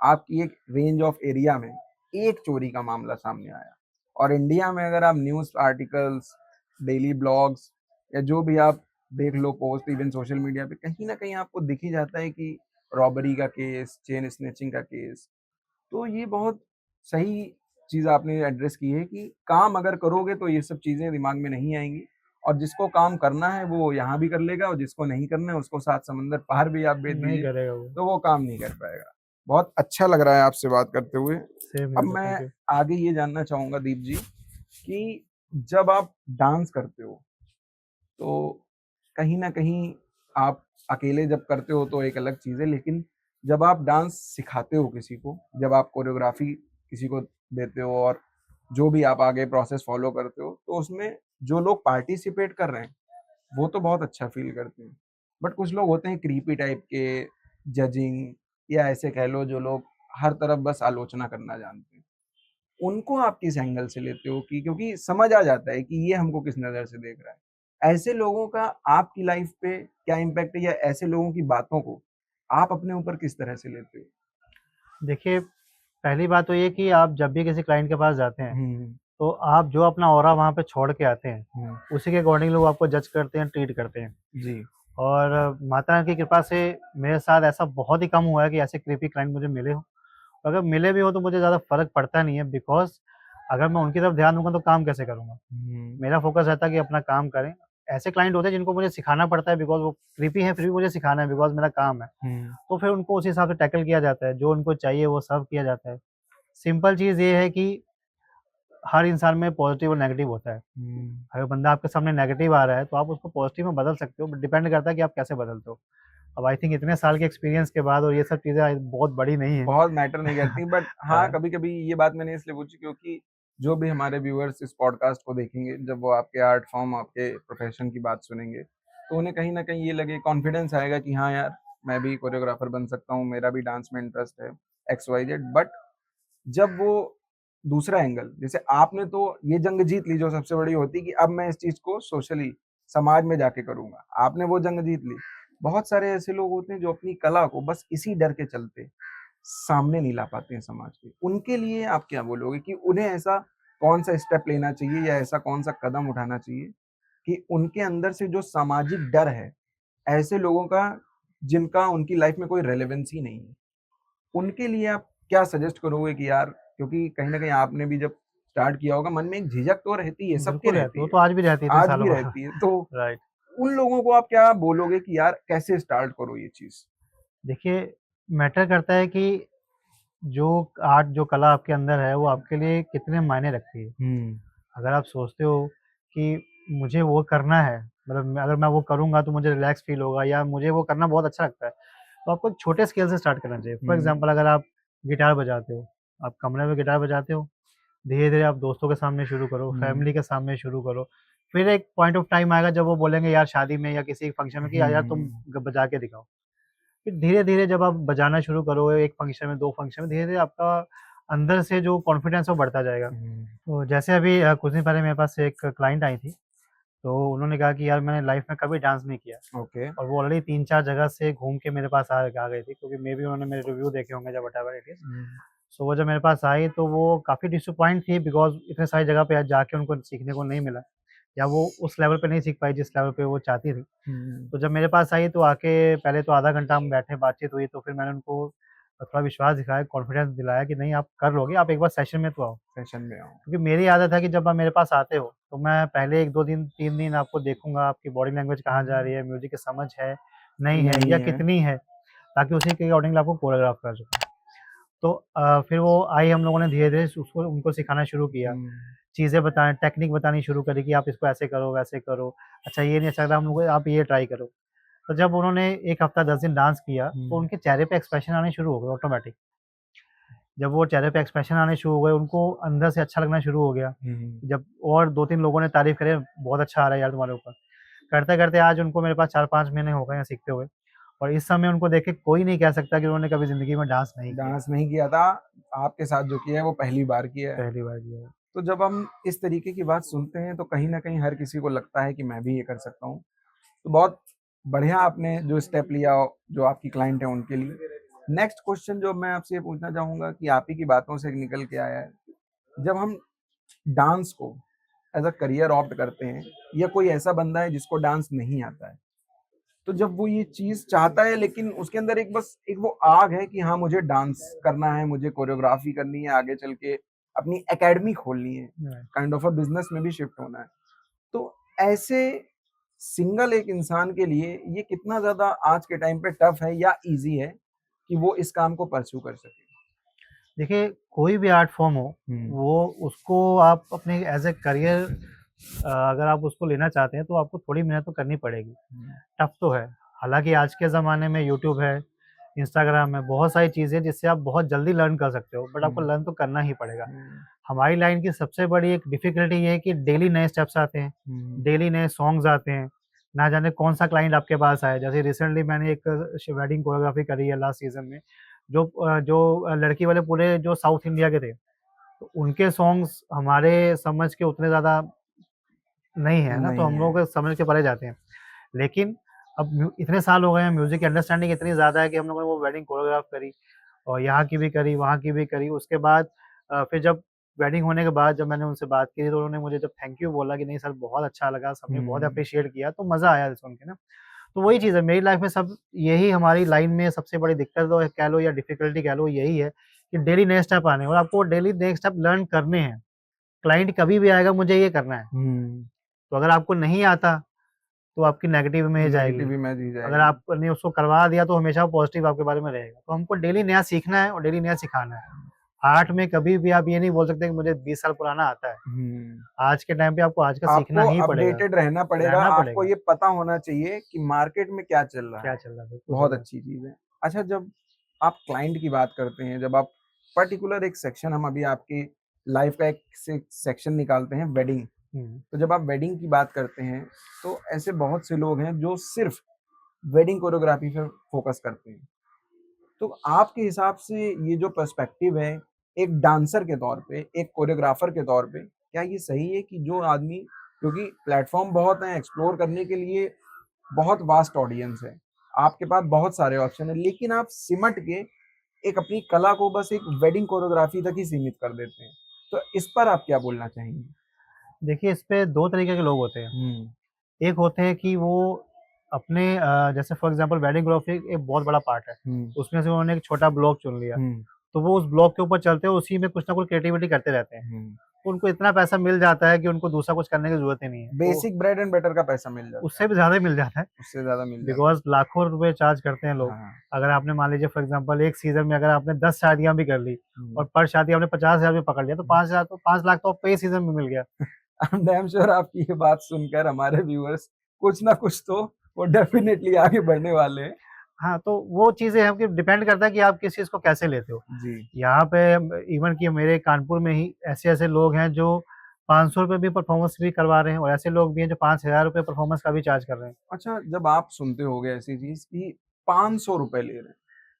आपकी एक रेंज ऑफ एरिया में एक चोरी का मामला सामने आया। और इंडिया में अगर आप न्यूज़ आर्टिकल्स, डेली ब्लॉग्स या जो भी आप देख लो पोस्ट इवन सोशल मीडिया पे कहीं न कहीं आपको दिख ही जाता है कि रॉबरी का केस, चेन स्नैचिंग का केस। तो ये बहुत सही चीज़ आपने एड्रेस की है कि काम अगर करोगे तो ये सब चीज़ें दिमाग में नहीं आएँगी और जिसको काम करना है वो यहाँ भी कर लेगा और जिसको नहीं करना है उसको सात समंदर पार भी आप भेज नहीं दीजिए, करेगा वो। तो वो काम नहीं कर पाएगा। बहुत अच्छा लग रहा है आपसे बात करते हुए। सेम अब हियर ब्रो, मैं थैंक यू। आगे ये जानना चाहूँगा दीप जी कि जब आप डांस करते हो, तो कहीं न कहीं आप अकेले जब करते हो तो एक अलग चीज़ है, लेकिन जब आप डांस सिखाते हो किसी को, जब आप कोरियोग्राफ़ी किसी को देते हो और जो भी आप आगे प्रोसेस फ़ॉलो करते हो, तो उसमें जो लोग पार्टिसिपेट कर रहे हैं, वो तो बहुत अच्छा फ़ील करते हैं। बट कुछ लोग होते हैं क्रीपी टाइप के, जजिंग या ऐसे कह लो जो लोग हर तरफ बस आलोचना करना जानते हैं। उनको आप किस एंगल से लेते हो कि क्योंकि समझ आ जाता है कि ये हमको किस नज़र से देख रहा है। ऐसे लोगों का आपकी लाइफ़ पे क्या इम्पैक्ट है या ऐसे लोगों की बातों को आप अपने ऊपर किस तरह से लेते हो? देखिए, पहली बात तो ये कि आप जब भी किसी क्लाइंट के पास जाते हैं, हुँ, तो आप जो अपना ऑरा वहाँ पे छोड़ के आते हैं, हुँ। उसी के अकॉर्डिंग लोग आपको जज करते हैं, ट्रीट करते हैं। जी। और माता की कृपा से मेरे साथ ऐसा बहुत ही कम हुआ है कि ऐसे क्रीपी क्लाइंट मुझे मिले हों। अगर मिले भी हों तो मुझे ज़्यादा फ़र्क पड़ता नहीं है, बिकॉज़ अगर मैं उनकी तरफ ध्यान दूँगा तो काम कैसे करूँगा? हुँ, मेरा फ़ोकस रहता है कि अपना काम करें। ऐसे क्लाइंट होते हैं जिनको मुझे सिखाना पड़ता है, बिकॉज़ वो क्रीपी हैं, फिर भी मुझे सिखाना है बिकॉज़ मेरा काम है। हुँ, तो फिर उनको उसी हिसाब से टैकल किया जाता है, जो उनको चाहिए वो सर्व किया जाता है। सिंपल चीज़ ये है कि हर इंसान में पॉज़िटिव और नेगेटिव होता है। हुँ। अगर बंदा आपके सामने नेगेटिव आ रहा है, तो आप उसको पॉज़िटिव में बदल सकते हो, बट डिपेंड करता है कि आप कैसे बदलते हो। अब आई थिंक इतने साल के एक्सपीरियंस के बाद और ये सब चीज़ें बहुत बड़ी नहीं हैं। बहुत मैटर नहीं करती बट हाँ, हाँ, कभी-कभी ये बात मैंने इसलिए पूछी क्योंकि जो भी हमारे व्यूअर्स इस पॉडकास्ट को देखेंगे, जब वो आपके आर्ट फॉर्म, आपके प्रोफ़ेशन की बात सुनेंगे, तो उन्हें कहीं न कहीं ये लगे कॉन्फिडेंस आएगा कि हाँ यार, मैं भी कोरियोग्राफ़र बन सकता हूँ, मेरा भी डांस में इंटरेस्ट है, एक्स, वाई, ज़ेड। बट जब वो दूसरा एंगल, जैसे आपने तो ये जंग जीत ली जो सबसे बड़ी होती है कि अब मैं इस चीज़ को सोशली, समाज में जाके करूँगा। आपने वो जंग जीत ली। बहुत सारे ऐसे लोग होते हैं जो अपनी कला को बस इसी डर के चलते सामने नहीं ला पाते हैं समाज के। उनके लिए आप क्या बोलोगे कि उन्हें ऐसा कौन-सा स्टेप लेना चाहिए या ऐसा कौन-सा कदम उठाना चाहिए कि उनके अंदर से जो सामाजिक डर है, ऐसे लोगों का जिनका उनकी लाइफ़ में कोई रेलेवेंस ही नहीं है, उनके लिए आप क्या सजेस्ट करोगे कि यार क्योंकि कहीं न कहीं आपने भी जब स्टार्ट किया होगा मन में एक झिझक तो रहती है, सबके बिल्कुल रहती है, रहती वो है, तो आज भी रहती है इतने आज सालों भी बाद। रहती है। तो राइट। उन लोगों को आप क्या बोलोगे कि यार कैसे स्टार्ट करो ये चीज़? देखिए, मैटर करता है कि जो आर्ट, जो कला आपके अंदर है, वो आपके लिए कितने मायने रखती है। हुँ, अगर आप सोचते हो कि मुझे वो करना है, मतलब अगर मैं वो करूँगा तो मुझे रिलैक्स फ़ील होगा या मुझे वो करना बहुत अच्छा लगता है, तो आपको एक छोटे स्केल से स्टार्ट करना चाहिए। फॉर हुँ, एग्ज़ाम्पल अगर आप गिटार बजाते हो, आप कमरे में गिटार बजाते हो, धीरे-धीरे आप दोस्तों के सामने शुरू करो, हुँ, फैमिली के सामने शुरू करो। फिर एक पॉइंट ऑफ टाइम आएगा जब वो बोलेंगे यार शादी में या किसी फंक्शन में कि यार तुम हुँ, बजा के दिखाओ। फिर धीरे-धीरे जब आप बजाना शुरू करोगे, 1 फंक्शन में, 2 फंक्शन में, धीरे-धीरे आपका अंदर से जो कॉन्फिडेंस है वो बढ़ता जाएगा। हुँ, तो जैसे अभी कुछ दिन पहले मेरे पास एक क्लाइंट आई थी, तो उन्होंने कहा कि यार मैंने लाइफ़ में कभी डांस नहीं किया ओके। और वो ऑलरेडी 3-4 जगह से घूम के मेरे पास आ गई थी क्योंकि मेबी उन्होंने मेरे रिव्यू देखे होंगे या व्हाटएवर इट इज़। हुँ, सो वो जब मेरे पास आई तो वो काफ़ी डिसअपॉइंट थी बिकॉज़ इतने सारी जगह पे जाके उनको सीखने को नहीं मिला। या वो उस लेवल पे नहीं सीख पाई जिस लेवल पे वो चाहती थी। हम्म, तो जब मेरे पास आई तो आके पहले तो आधा घंटा हम बैठे, बातचीत हुई, तो फिर मैंने उनको थोड़ा विश्वास दिखाया, कॉन्फिडेंस दिलाया कि नहीं आप कर लोगे, आप एक बार सेशन में तो आओ। सेशन में आओ। क्योंकि मेरी आदत है कि जब आप मेरे पास आते हो तो मैं पहले 1-2 दिन 3 दिन आपको देखूँगा, आपकी बॉडी लैंग्वेज कहाँ जा रही है, म्यूज़िक की समझ है, नहीं है नहीं या है। कितनी है, ताकि उसी के अकॉर्डिंगली आपको कोरियोग्राफ कर सकूँ। तो फिर वो आई, हम लोगों ने धीरे-धीरे उसको उनको सिखाना शुरू किया। हम्म, चीज़ें बताएँ, टेक्निक बतानी शुरू करी कि आप इसको ऐसे करो, वैसे करो। अच्छा ये नहीं अच्छा लग रहा हम लोग को, आप ये ट्राई करो। तो जब उन्होंने 1 हफ्ता 10 दिन डांस किया, तो हम्म, उनके चेहरे पे एक्सप्रेशन आने शुरू हो गए ऑटोमैटिक। जब वो चेहरे पे एक्सप्रेशन आने शुरू हो गए, उनको अंदर से अच्छा लगना शुरू हो गया। हम्म, जब और 2-3 लोगों ने तारीफ़ करी, बहुत अच्छा आ रहा है यार तुम्हारे ऊपर। करते-करते आज उनको मेरे पास 4-5 महीने हो गए हैं सीखते हुए, और इस समय उनको देख के कोई नहीं कह सकता कि उन्होंने कभी ज़िंदगी में डांस नहीं किया है। डांस नहीं किया था, आपके साथ जो किया है वो पहली बार किया है। पहली बार किया है। तो जब हम इस तरीके की बात सुनते हैं तो कहीं न कहीं हर किसी को लगता है कि मैं भी ये कर सकता हूँ। तो बहुत बढ़िया आपने जो स्टेप लिया, जो आपकी क्लाइंट है उनके लिए। नेक्स्ट क्वेश्चन जो मैं आपसे ये पूछना चाहूँगा कि आप ही की बातों से निकल के आया है, जब हम डांस को एज़ अ करियर ऑप्ट करते हैं या कोई ऐसा बंदा है जिसको डांस नहीं आता है, तो जब वो ये चीज़ चाहता है लेकिन उसके अंदर एक बस एक वो आग है कि हाँ, मुझे डांस करना है, मुझे कोरियोग्राफी करनी है, आगे चल के अपनी एकेडमी खोलनी है, right. Kind of a business में भी शिफ्ट होना है। तो ऐसे सिंगल एक इंसान के लिए ये कितना ज़्यादा आज के टाइम पे टफ है या ईज़ी है कि वो इस काम को परस्यू कर सके? देखिए, कोई भी आर्ट फ़ॉर्म हो, हुँ, वो उसको आप अपने एज़ अ करियर अगर आप उसको लेना चाहते हैं, तो आपको थोड़ी मेहनत तो करनी पड़ेगी। हुँ, टफ़ तो है। हालाँकि आज के ज़माने में यूट्यूब है, इंस्टाग्राम है, बहुत सारी चीज़ें हैं जिससे आप बहुत जल्दी लर्न कर सकते हो, बट आपको हुँ, लर्न तो करना ही पड़ेगा। हुँ, हमारी लाइन की सबसे बड़ी एक डिफ़िकल्टी ये है कि डेली नए स्टेप्स आते हैं, हुँ, डेली नए सॉन्ग्स आते हैं, ना जाने कौन-सा क्लाइंट आपके पास आए। जैसे रिसेंटली मैंने एक वेडिंग कोरियोग्राफ़ी करी है लास्ट सीज़न में, जो लड़की वाले पूरे जो साउथ इंडिया के थे, तो उनके सॉन्ग्स हमारे समझ के उतने ज़्यादा नहीं है ना, तो नहीं हम है। लोग समझ के परे जाते हैं। लेकिन अब इतने साल हो गए हैं, म्यूज़िक की अंडरस्टैंडिंग इतनी ज़्यादा है कि हम लोगों ने वो वेडिंग कोरियोग्राफ करी और यहाँ की भी करी, वहाँ की भी करी। उसके बाद फिर जब वेडिंग होने के बाद जब मैंने उनसे बात की, तो उन्होंने मुझे जब थैंक यू बोला कि नहीं सर बहुत अच्छा लगा, सबने बहुत हुँ, एप्रिशिएट किया, तो मज़ा आया सुन के ना। तो वही चीज़ है, मेरी लाइफ़ में सब यही हमारी लाइन में सबसे बड़ी दिक्कत तो कह लो या डिफ़िकल्टी कह लो, यही है कि डेली नए स्टेप आने हैं और आपको डेली नए स्टेप लर्न करने हैं। क्लाइंट कभी भी आएगा, मुझे ये करना है। हुँ, तो अगर आपको नहीं आता, तो आपकी नेगेटिव इमेज आएगी। नेगेटिव इमेज ही अगर जाएगी। आपने उसको करवा दिया, तो हमेशा पॉज़िटिव आपके बारे में रहेगा। तो हमको डेली नया सीखना है और डेली नया सिखाना है। आर्ट में कभी भी आप ये नहीं बोल सकते कि मुझे 20 साल पुराना आता है। हुँ। आज के टाइम पे आपको आज का सीखना आपको ही पड़ेगा, अपडेटेड रहना पड़ेगा, रहना आपको पड़ेगा। ये पता होना चाहिए कि मार्केट में क्या चल रहा क्या है। चल रहा है, बिल्कुल सही बहुत बात। अच्छी चीज़ है। अच्छा, जब आप क्लाइंट की बात करते हैं, जब आप पर्टिकुलर एक सेक्शन हम अभी आपकी लाइफ़ का एक सेक्शन निकालते हैं वेडिंग। हुँ। तो जब आप वेडिंग की बात करते हैं, तो ऐसे बहुत से लोग हैं जो सिर्फ़ वेडिंग कोरियोग्राफी पे फ़ोकस करते हैं। तो आपके हिसाब से ये जो पर्सपेक्टिव है, एक डांसर के तौर पे, एक कोरियोग्राफर के तौर पे, क्या ये सही है कि जो आदमी, क्योंकि प्लेटफ़ॉर्म बहुत हैं, एक्सप्लोर करने के लिए बहुत वास्ट ऑडियंस है। आपके पास बहुत सारे ऑप्शन हैं, लेकिन आप सिमट के एक अपनी कला को बस एक वेडिंग कोरियोग्राफी तक ही सीमित कर देते हैं। तो इस पर आप क्या बोलना चाहेंगे? देखिए, इस पे 2 तरीके के लोग होते हैं। हुँ, एक होते हैं कि वो अपने जैसे फॉर एग्ज़ाम्पल वेडिंग ग्राफ़िक एक बहुत बड़ा पार्ट है। हुँ, उसमें से उन्होंने एक छोटा ब्लॉक चुन लिया। हुँ, तो वो उस ब्लॉक के ऊपर चलते हैं, उसी में कुछ ना कुछ क्रिएटिविटी करते रहते हैं। हुँ। तो उनको इतना पैसा मिल जाता है कि उनको दूसरा कुछ करने की ज़रूरत ही नहीं है। तो बेसिक ब्रेड एंड बटर का पैसा मिल जाता है, उससे भी ज़्यादा ही मिल जाता है, उससे ज़्यादा मिल जाता है। बिकॉज़ लाखों रुपए चार्ज करते हैं लोग। हाँ, अगर आपने मान लीजिए फॉर एग्ज़ाम्पल एक सीज़न में अगर आपने 10 शादियाँ भी कर ली हुँ, और पर शादी आपने 50,000 भी पकड़ लिया, तो हुँ। 5,000 तो 5 लाख तो आपको एक सीज़न में मिल गया। आई एम डैम श्योर आपकी ये बात सुनकर हमारे व्यूअर्स कुछ ना कुछ तो वो डेफिनिटली आगे बढ़ने वाले हैं। हाँ, तो वो चीज़ें हैं कि डिपेंड करता है कि आप किस चीज़ को कैसे लेते हो। जी। यहाँ पे इवन कि मेरे कानपुर में ही ऐसे-ऐसे लोग हैं जो ₹500 भी परफ़ॉर्मेंस भी करवा रहे हैं और ऐसे लोग भी हैं जो ₹5,000 परफ़ॉर्मेंस का भी चार्ज कर रहे हैं। अच्छा, जब आप सुनते होंगे ऐसी चीज़ कि ₹500 ले रहे हैं,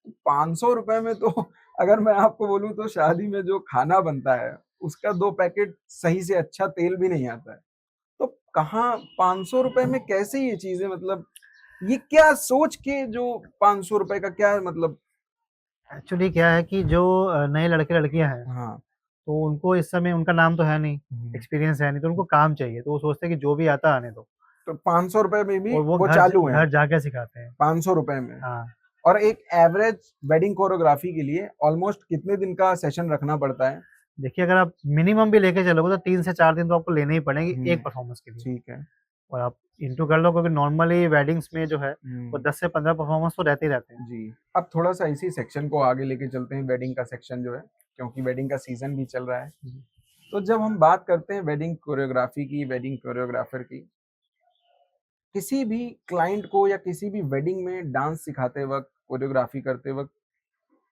तो ₹500 में तो अगर मैं आपको बोलूँ तो शादी में जो खाना बनता है, उसका 2 पैकेट सही से अच्छा तेल भी नहीं आता है। तो कहाँ ₹500 में कैसे ये चीज़ें, मतलब ये क्या सोच के जो ₹500 का क्या मतलब? एक्चुअली क्या है कि जो नए लड़के-लड़कियाँ हैं, हाँ, तो उनको इस समय उनका नाम तो है नहीं, एक्सपीरियंस है नहीं, तो उनको काम चाहिए, तो वो सोचते हैं कि जो भी आता आने दो। तो 500 रुपए में भी और वो वो चालू है, घर जाके सिखाते हैं। 500 रुपए में। हाँ, और एक एवरेज वेडिंग कोरियोग्राफी के लिए ऑलमोस्ट कितने दिन का सेशन रखना पड़ता है? देखिए अगर आप मिनिमम भी लेके चलोगे तो 3 से 4 दिन तो आपको लेने ही पड़ेंगे एक परफॉर्मेंस के लिए। ठीक है। और आप इंटू कर लो, क्योंकि नॉर्मली वेडिंग्स में जो है वो 10 से 15 परफॉर्मेंस तो रहते ही रहते हैं। जी। अब थोड़ा-सा इसी सेक्शन को आगे लेके चलते हैं, वेडिंग का सेक्शन जो है, क्योंकि वेडिंग का सीज़न भी चल रहा है। तो जब हम बात करते हैं वेडिंग कोरियोग्राफी की, वेडिंग कोरियोग्राफर की, किसी भी क्लाइंट को या किसी भी वेडिंग में डांस सिखाते वक़्त, कोरियोग्राफी करते वक़्त,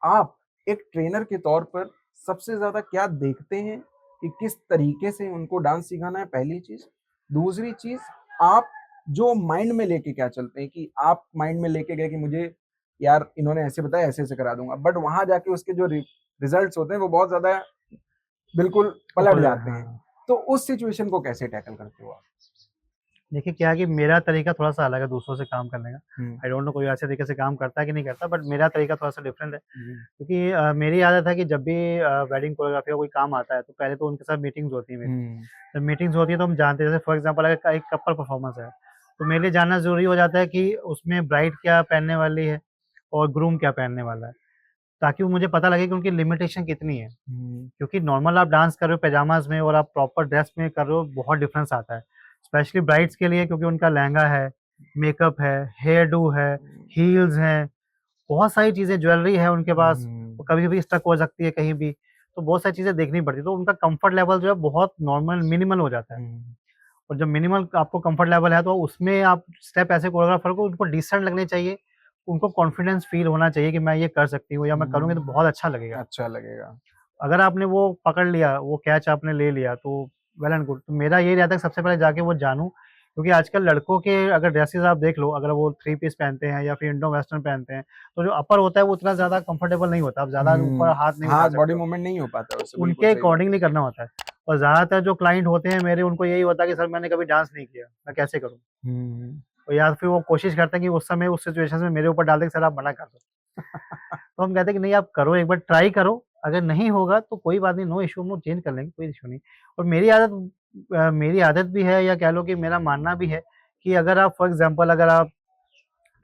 आप एक ट्रेनर के तौर पर सबसे ज़्यादा क्या देखते हैं कि किस तरीके से उनको डांस सिखाना है, पहली चीज़। दूसरी चीज़, आप जो माइंड में लेके क्या चलते हैं कि आप माइंड में लेके गए कि मुझे यार इन्होंने ऐसे बताया, ऐसे-ऐसे करा दूँगा, बट वहाँ जाके उसके जो रिज़ल्ट्स होते हैं वो बहुत ज़्यादा बिल्कुल पलट जाते हैं। हाँ। तो उस सिचुएशन को कैसे टैकल करते हो आप? देखिए क्या है कि मेरा तरीका थोड़ा-सा अलग है दूसरों से काम करने का। हुँ। आई डोंट नो कोई ऐसे तरीके से काम करता है कि नहीं करता, बट मेरा तरीका थोड़ा-सा डिफरेंट है। जी। क्योंकि मेरी आदत है कि जब भी वेडिंग कोरियोग्राफी का कोई काम आता है, तो पहले तो उनके साथ मीटिंग्स होती है मेरी। हुँ। जब मीटिंग्स होती है तो हम जानते हैं, जैसे फॉर एग्ज़ाम्पल अगर एक कपल परफॉर्मेंस है, तो मेरे लिए जानना ज़रूरी हो जाता है कि उसमें ब्राइड क्या पहनने वाली है और ग्रूम क्या पहनने वाला है, ताकि वो मुझे पता लगे कि उनकी लिमिटेशन कितनी है। हुँ। क्योंकि नॉर्मल आप डांस कर रहे हो पैजामाज़ में और आप प्रॉपर ड्रेस में कर रहे हो, बहुत डिफरेंस आता है। स्पेशली ब्राइड्स के लिए, क्योंकि उनका लहंगा है, मेकअप है, हेयर डू है, हील्स हैं, बहुत सारी चीज़ें, ज्वेलरी है उनके पास, हुँ। वो कभी-कभी स्टक हो सकती है कहीं भी, तो बहुत सारी चीज़ें देखनी पड़ती है। तो उनका कम्फर्ट लेवल जो है बहुत नॉर्मल मिनिमल हो जाता है। हुँ। और जब मिनिमल आपको कम्फर्ट लेवल है, तो उसमें आप स्टेप ऐसे कोरियोग्राफर को उनको डिसेंट लगने चाहिए, उनको कॉन्फिडेंस फ़ील होना चाहिए कि मैं ये कर सकती हूँ या मैं करूँगी तो बहुत अच्छा लगेगा। अच्छा लगेगा। अगर आपने वो पकड़ लिया, वो कैच आपने ले लिया, तो वेल एंड गुड। तो मेरा यही रहता है कि सबसे पहले जाके वो जानूँ, क्योंकि आजकल लड़कों के अगर ड्रेसेस आप देख लो, अगर वो थ्री पीस पहनते हैं या फिर इंडो वेस्टर्न पहनते हैं, तो जो अपर होता है वो उतना ज़्यादा कंफर्टेबल नहीं होता, आप ज़्यादा ऊपर हाथ नहीं उठा हाथ बॉडी सकते हो। मूवमेंट नहीं हो पाता उससे, बिल्कुल उनके सही बात। अकॉर्डिंगली करना होता है। और ज़्यादातर जो क्लाइंट होते हैं मेरे, उनको यही होता है कि सर मैंने कभी डांस नहीं किया, मैं कैसे करूँ? हुँ। और या फिर वो कोशिश करते हैं कि उस समय उस सिचुएशन में मेरे ऊपर डाल दें कि सर आप मना कर दो। तो हम कहते हैं कि नहीं, आप करो, एक बार ट्राई करो, अगर नहीं होगा तो कोई बात नहीं, नो इश्यू, हम लोग चेंज कर लेंगे, कोई इश्यू नहीं। और मेरी आदत भी है, या कह लो कि मेरा मानना भी है कि अगर आप फॉर एग्ज़ाम्पल अगर आप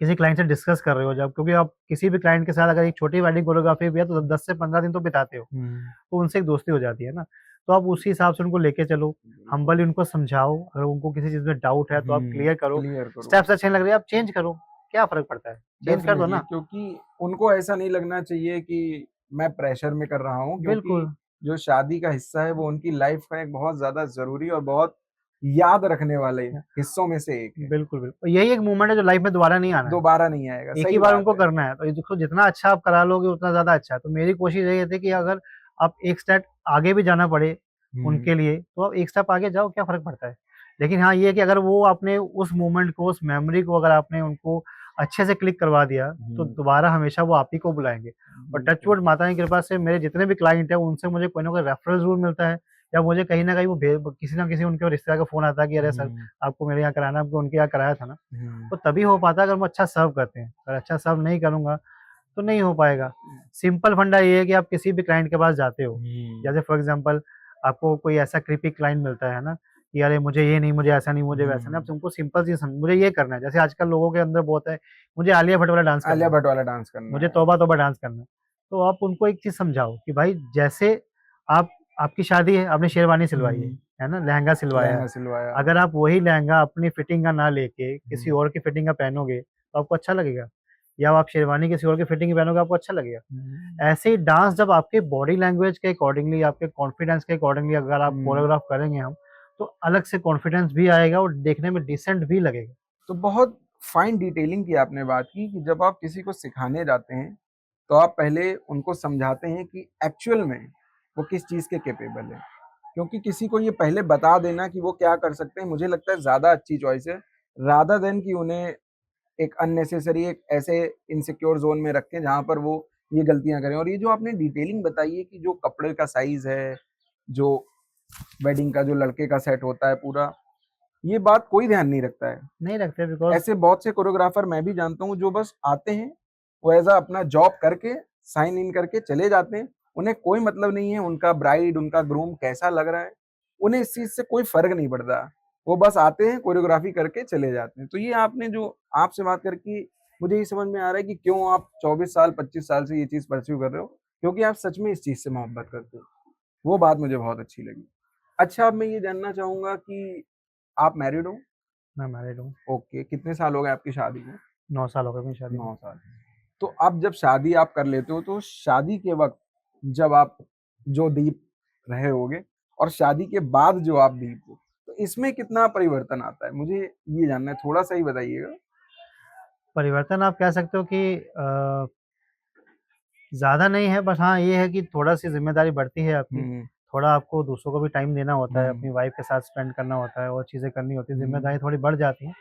किसी क्लाइंट से डिस्कस कर रहे हो जब, क्योंकि आप किसी भी क्लाइंट के साथ अगर एक छोटी वेडिंग कोरियोग्राफी भी है तो 10 से 15 दिन तो बिताते हो, हुँ। तो उनसे एक दोस्ती हो जाती है ना। तो आप उसी हिसाब से उनको लेके चलो, हम्बली उनको समझाओ, अगर उनको किसी चीज़ में डाउट है तो आप क्लियर करो, क्लियर करो। स्टेप्स अच्छे नहीं लग रहे हैं आप चेंज करो, क्या फ़र्क पड़ता है? चेंज कर दो डेफ़िनेटली, ना। क्योंकि उनको ऐसा नहीं लगना चाहिए कि मैं प्रेशर में कर रहा हूँ, क्योंकि बिल्कुल। जो शादी का हिस्सा है वो उनकी लाइफ़ का एक बहुत ज़्यादा ज़रूरी और बहुत याद रखने वाले हिस्सों में से एक है। बिल्कुल, बिल्कुल। यही एक मोमेंट है जो लाइफ़ में दोबारा नहीं आना है। दोबारा नहीं आएगा, एक ही सही बार बात उनको है। करना है, तो ये देखो जितना अच्छा आप करा लोगे उतना ज़्यादा अच्छा है। तो मेरी कोशिश यही रहती है कि अगर आप एक स्टेप आगे भी जाना पड़े हुँ। उनके लिए, तो आप एक स्टेप आगे जाओ, क्या फ़र्क पड़ता है? लेकिन हाँ, ये है कि अगर वो आपने उस मोमेंट को, उस मेमोरी को अगर आपने उनको अच्छे से क्लिक करवा दिया, तो हुँ। दोबारा हमेशा वो आप ही को बुलाएँगे। और टच बिल्कुल। वुड, माता की कृपा से मेरे जितने भी क्लाइंट हैं, उनसे मुझे कोई ना कोई रेफरल ज़रूर मिलता है, या मुझे कहीं न कहीं वो किसी न किसी उनके रिश्तेदार का फ़ोन आता है कि अरे सर, हुँ। आपको मेरे यहाँ कराना है, आपको उनके यहाँ कराया था ना। हुँ। तो तभी हो पाता है अगर हम अच्छा सर्व करते हैं। अगर अच्छा सर्व नहीं करूँगा, तो नहीं हो पाएगा। सिंपल फंडा ये है कि आप किसी भी क्लाइंट के पास जाते हो, हुँ। जैसे फॉर एग्ज़ाम्पल आपको कोई ऐसा क्रीपी क्लाइंट मिलता है ना, कि अरे मुझे ये नहीं, मुझे ऐसा नहीं, मुझे वैसा नहीं, आप हुँ। उनको सिंपल चीज़ मुझे ये करना है। जैसे आजकल लोगों के अंदर बहुत है, मुझे आलिया भट्ट वाला डांस करना आलिया है, भट्ट वाला डांस करना मुझे है। तौबा तौबा डांस करना है। तो आप उनको एक चीज़ समझाओ कि भाई जैसे आप आपकी शादी है, आपने शेरवानी सिलवाई हुँ। है ना? लहंगा सिलवाया है। लहंगा सिलवाया। अगर आप वही लहंगा अपनी फिटिंग का ना लेके किसी हुँ। और की फिटिंग का पहनोगे, तो आपको अच्छा लगेगा? या आप शेरवानी किसी और की फिटिंग की पहनोगे, आपको अच्छा लगेगा? हुँ। ऐसे ही डांस जब आपके बॉडी लैंग्वेज के अकॉर्डिंगली, आपके कॉन्फिडेंस के अकॉर्डिंगली अगर आप हुँ। कोरियोग्राफ करेंगे हम, तो अलग से कॉन्फिडेंस भी आएगा और देखने में डिसेंट भी लगेगा। तो बहुत फाइन डिटेलिंग की आपने बात की कि जब आप किसी को सिखाने जाते हैं, तो आप पहले उनको समझाते हैं कि एक्चुअल में वो किस चीज़ के कैपेबल हैं। क्योंकि किसी को ये पहले बता देना कि वो क्या कर सकते हैं, मुझे लगता है ज़्यादा अच्छी चॉइस है, रादर देन कि उन्हें एक अननेसेसरी एक ऐसे इनसिक्योर ज़ोन में रखें जहाँ पर वो ये गलतियाँ करें। और ये जो आपने डिटेलिंग बताई है कि जो कपड़े का साइज़ है, जो वेडिंग का जो लड़के का सेट होता है पूरा, ये बात कोई ध्यान नहीं रखता है। नहीं रखते बिकॉज़ ऐसे बहुत से कोरियोग्राफर मैं भी जानता हूँ जो बस आते हैं, वो ऐज़ अ अपना जॉब करके, साइन इन करके चले जाते हैं उन्हें कोई मतलब नहीं है उनका ब्राइड, उनका ग्रूम कैसा लग रहा है, उन्हें इस चीज़ से कोई फ़र्क नहीं पड़ता। वो बस आते हैं, कोरियोग्राफ़ी करके चले जाते हैं। तो ये आपने जो आपसे बात करके मुझे ये समझ में आ रहा है कि क्यों आप 24 साल, 25 साल से ये चीज़ परस्यू कर रहे हो, क्योंकि आप सच में इस चीज़ से मोहब्बत करते हो। वो बात मुझे बहुत अच्छी लगी। अच्छा, अब मैं ये जानना चाहूँगा कि आप मैरिड हो? मैं मैरिड हूँ, ओके, कितने साल हो गए आपकी शादी को? 9 साल हो गए मेरी शादी को। 9 साल। तो अब जब शादी आप कर लेते हो, तो शादी के वक़्त जब आप जो दीप रहे होगे और शादी के बाद जो आप दीप हो, तो इसमें कितना परिवर्तन आता है? मुझे ये जानना है, थोड़ा-सा ही बताइएगा। परिवर्तन आप कह सकते हो कि ज़्यादा नहीं है, बस हाँ, ये है कि थोड़ा-सी ज़िम्मेदारी बढ़ती है आपकी। हुँ, थोड़ा आपको दूसरों को भी टाइम देना होता है, हुँ, अपनी वाइफ़ के साथ स्पेंड करना होता है और चीज़ें करनी होती है, हुँ, ज़िम्मेदारी थोड़ी बढ़ जाती है,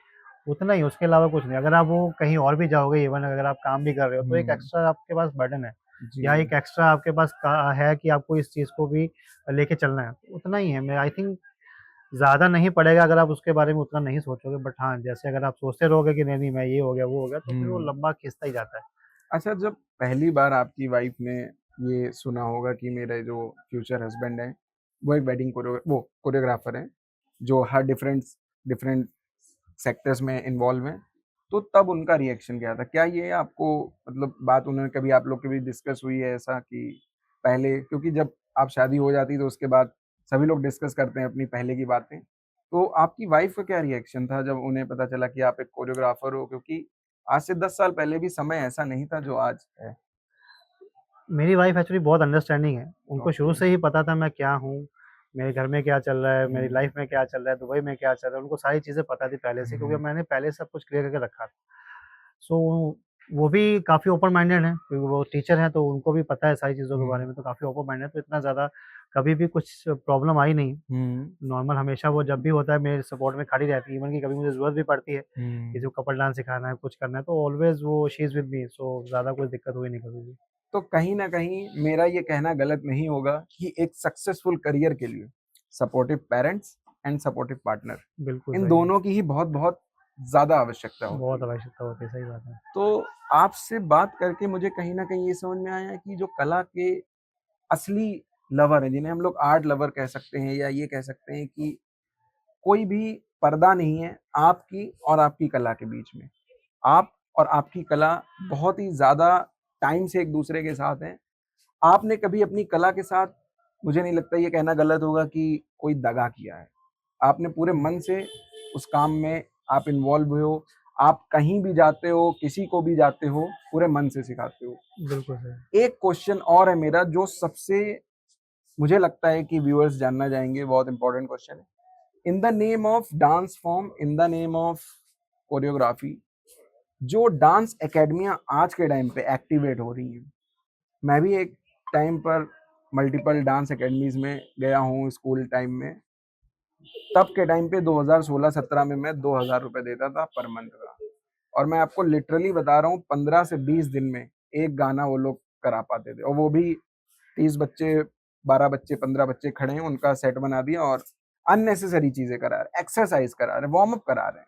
उतना ही, उसके अलावा कुछ नहीं। अगर आप वो कहीं और भी जाओगे, इवन अगर आप काम भी कर रहे हो, तो एक हुँ, एक्स्ट्रा आपके पास बर्डन है जी। या एक एक्स्ट्रा आपके पास का है कि आपको इस चीज़ को भी लेके चलना है, उतना ही है। मैं आई थिंक ज़्यादा नहीं पड़ेगा अगर आप उसके बारे में उतना नहीं सोचोगे, बट हाँ, जैसे अगर आप सोचते रहोगे कि नहीं-नहीं मैं ये हो गया, वो हो गया, तो फिर वो हुँ। लंबा खिंचता ही जाता है। अच्छा, जब पहली बार आपकी वाइफ़ ने ये सुना होगा कि मेरे जो फ्यूचर हस्बैंड हैं, वो एक वेडिंग कोरियोग्राफ़र हैं, जो हर डिफरेंट डिफरेंट सेक्टर्स में इन्वॉल्व हैं, तो तब उनका रिएक्शन क्या था? क्या ये आपको मतलब बात उन्होंने कभी आप लोग के बीच डिस्कस हुई है ऐसा कि पहले, क्योंकि जब आप शादी हो जाती है तो उसके बाद सभी लोग डिस्कस करते हैं अपनी पहले की बातें। तो आपकी वाइफ़ का क्या रिएक्शन था जब उन्हें पता चला कि आप एक कोरियोग्राफ़र हो? क्योंकि आज से 10 साल पहले भी समय ऐसा नहीं था जो आज है। मेरी वाइफ़ एक्चुअली बहुत अंडरस्टैंडिंग है। उनको शुरू ओके। से ही पता था मैं क्या हूँ, मेरे घर में क्या चल रहा है, मेरी हुँ, लाइफ़ में क्या चल रहा है, दुबई में क्या चल रहा है, उनको सारी चीज़ें पता थी पहले से क्योंकि हुँ, मैंने पहले सब कुछ क्लियर करके रखा था। सो वो भी काफ़ी ओपन माइंडेड हैं क्योंकि वो टीचर हैं तो उनको भी पता है सारी चीज़ों के बारे हुँ, में, तो काफ़ी ओपन माइंडेड है, तो इतना ज़्यादा कभी भी कुछ प्रॉब्लम आई नहीं। हुँ, नॉर्मल हमेशा वो जब भी होता है मेरे सपोर्ट में खड़ी रहती है, इवन कि कभी मुझे ज़रूरत भी पड़ती है, हुँ। किसी को कपल डांस सिखाना है, कुछ करना है, तो ऑलवेज़ वो शी इज़ विद मी, सो ज़्यादा कुछ दिक्कत हुई नहीं कभी भी। तो कहीं न कहीं मेरा ये कहना गलत नहीं होगा कि एक सक्सेसफुल करियर के लिए supportive parents and supportive partner, बिल्कुल इन सही है। दोनों की ही बहुत-बहुत ज़्यादा आवश्यकता होती बहुत है। आवश्यकता होती है, सही बात है। तो आपसे बात करके मुझे कहीं न कहीं ये समझ में आया कि जो कला के असली लवर हैं, जिन्हें हम लोग आर्ट लवर कह सकते हैं या ये कह सकते हैं कि कोई भी पर्दा नहीं है आपकी और आपकी कला के बीच में। आप और आपकी कला बहुत ही ज़्यादा टाइम से एक-दूसरे के साथ हैं। आपने कभी अपनी कला के साथ, मुझे नहीं लगता ये कहना गलत होगा कि कोई दगा किया है। आपने पूरे हुँ, मन से उस काम में आप इन्वॉल्व हुए हो। आप कहीं भी जाते हो, किसी को भी जाते हो, पूरे मन से सिखाते हो। बिल्कुल सही। एक क्वेश्चन और है मेरा जो सबसे मुझे लगता है कि व्यूअर्स जानना चाहेंगे, बहुत इंपॉर्टेंट क्वेश्चन है। In the name of dance form, in the name of choreography, जो डांस एकेडमियाँ आज के टाइम पे एक्टिवेट हो रही हैं, मैं भी एक टाइम पर मल्टीपल डांस एकेडमीज़ में गया हूँ स्कूल टाइम में। तब के टाइम पे 2016-17 में मैं ₹2000 देता था पर मंथ का, और मैं आपको लिटरली बता रहा हूँ 15 से 20 दिन में एक गाना वो लोग करा पाते थे, और वो भी 30 बच्चे, 12 बच्चे, 15 बच्चे खड़े हैं, उनका सेट बना दिया और अननेसेसरी चीज़ें करा रहे हैं, एक्सरसाइज़ करा रहे हैं, वार्म अप करा रहे हैं।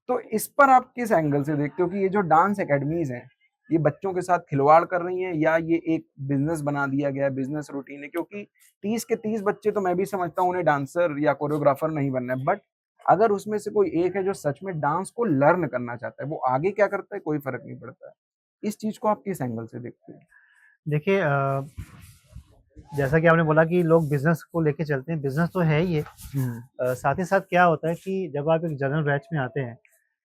तो इस पर आप किस एंगल से देखते हो कि ये जो डांस एकेडमीज़ हैं, ये बच्चों के साथ खिलवाड़ कर रही हैं या ये एक बिज़नेस बना दिया गया है, बिज़नेस रूटीन है? क्योंकि 30 के 30 बच्चे तो मैं भी समझता हूँ उन्हें डांसर या कोरियोग्राफर नहीं बनना है, बट अगर उसमें से कोई एक है जो सच में डांस को लर्न करना चाहता है, वो आगे क्या करता है कोई फ़र्क नहीं पड़ता है। इस चीज़ को आप किस एंगल से देखते हो? देखिए जैसा कि आपने बोला कि लोग बिज़नेस को लेके चलते हैं, बिज़नेस तो है ही है। हुँ, साथ ही साथ क्या होता है कि जब आप एक जनरल बैच में आते हैं,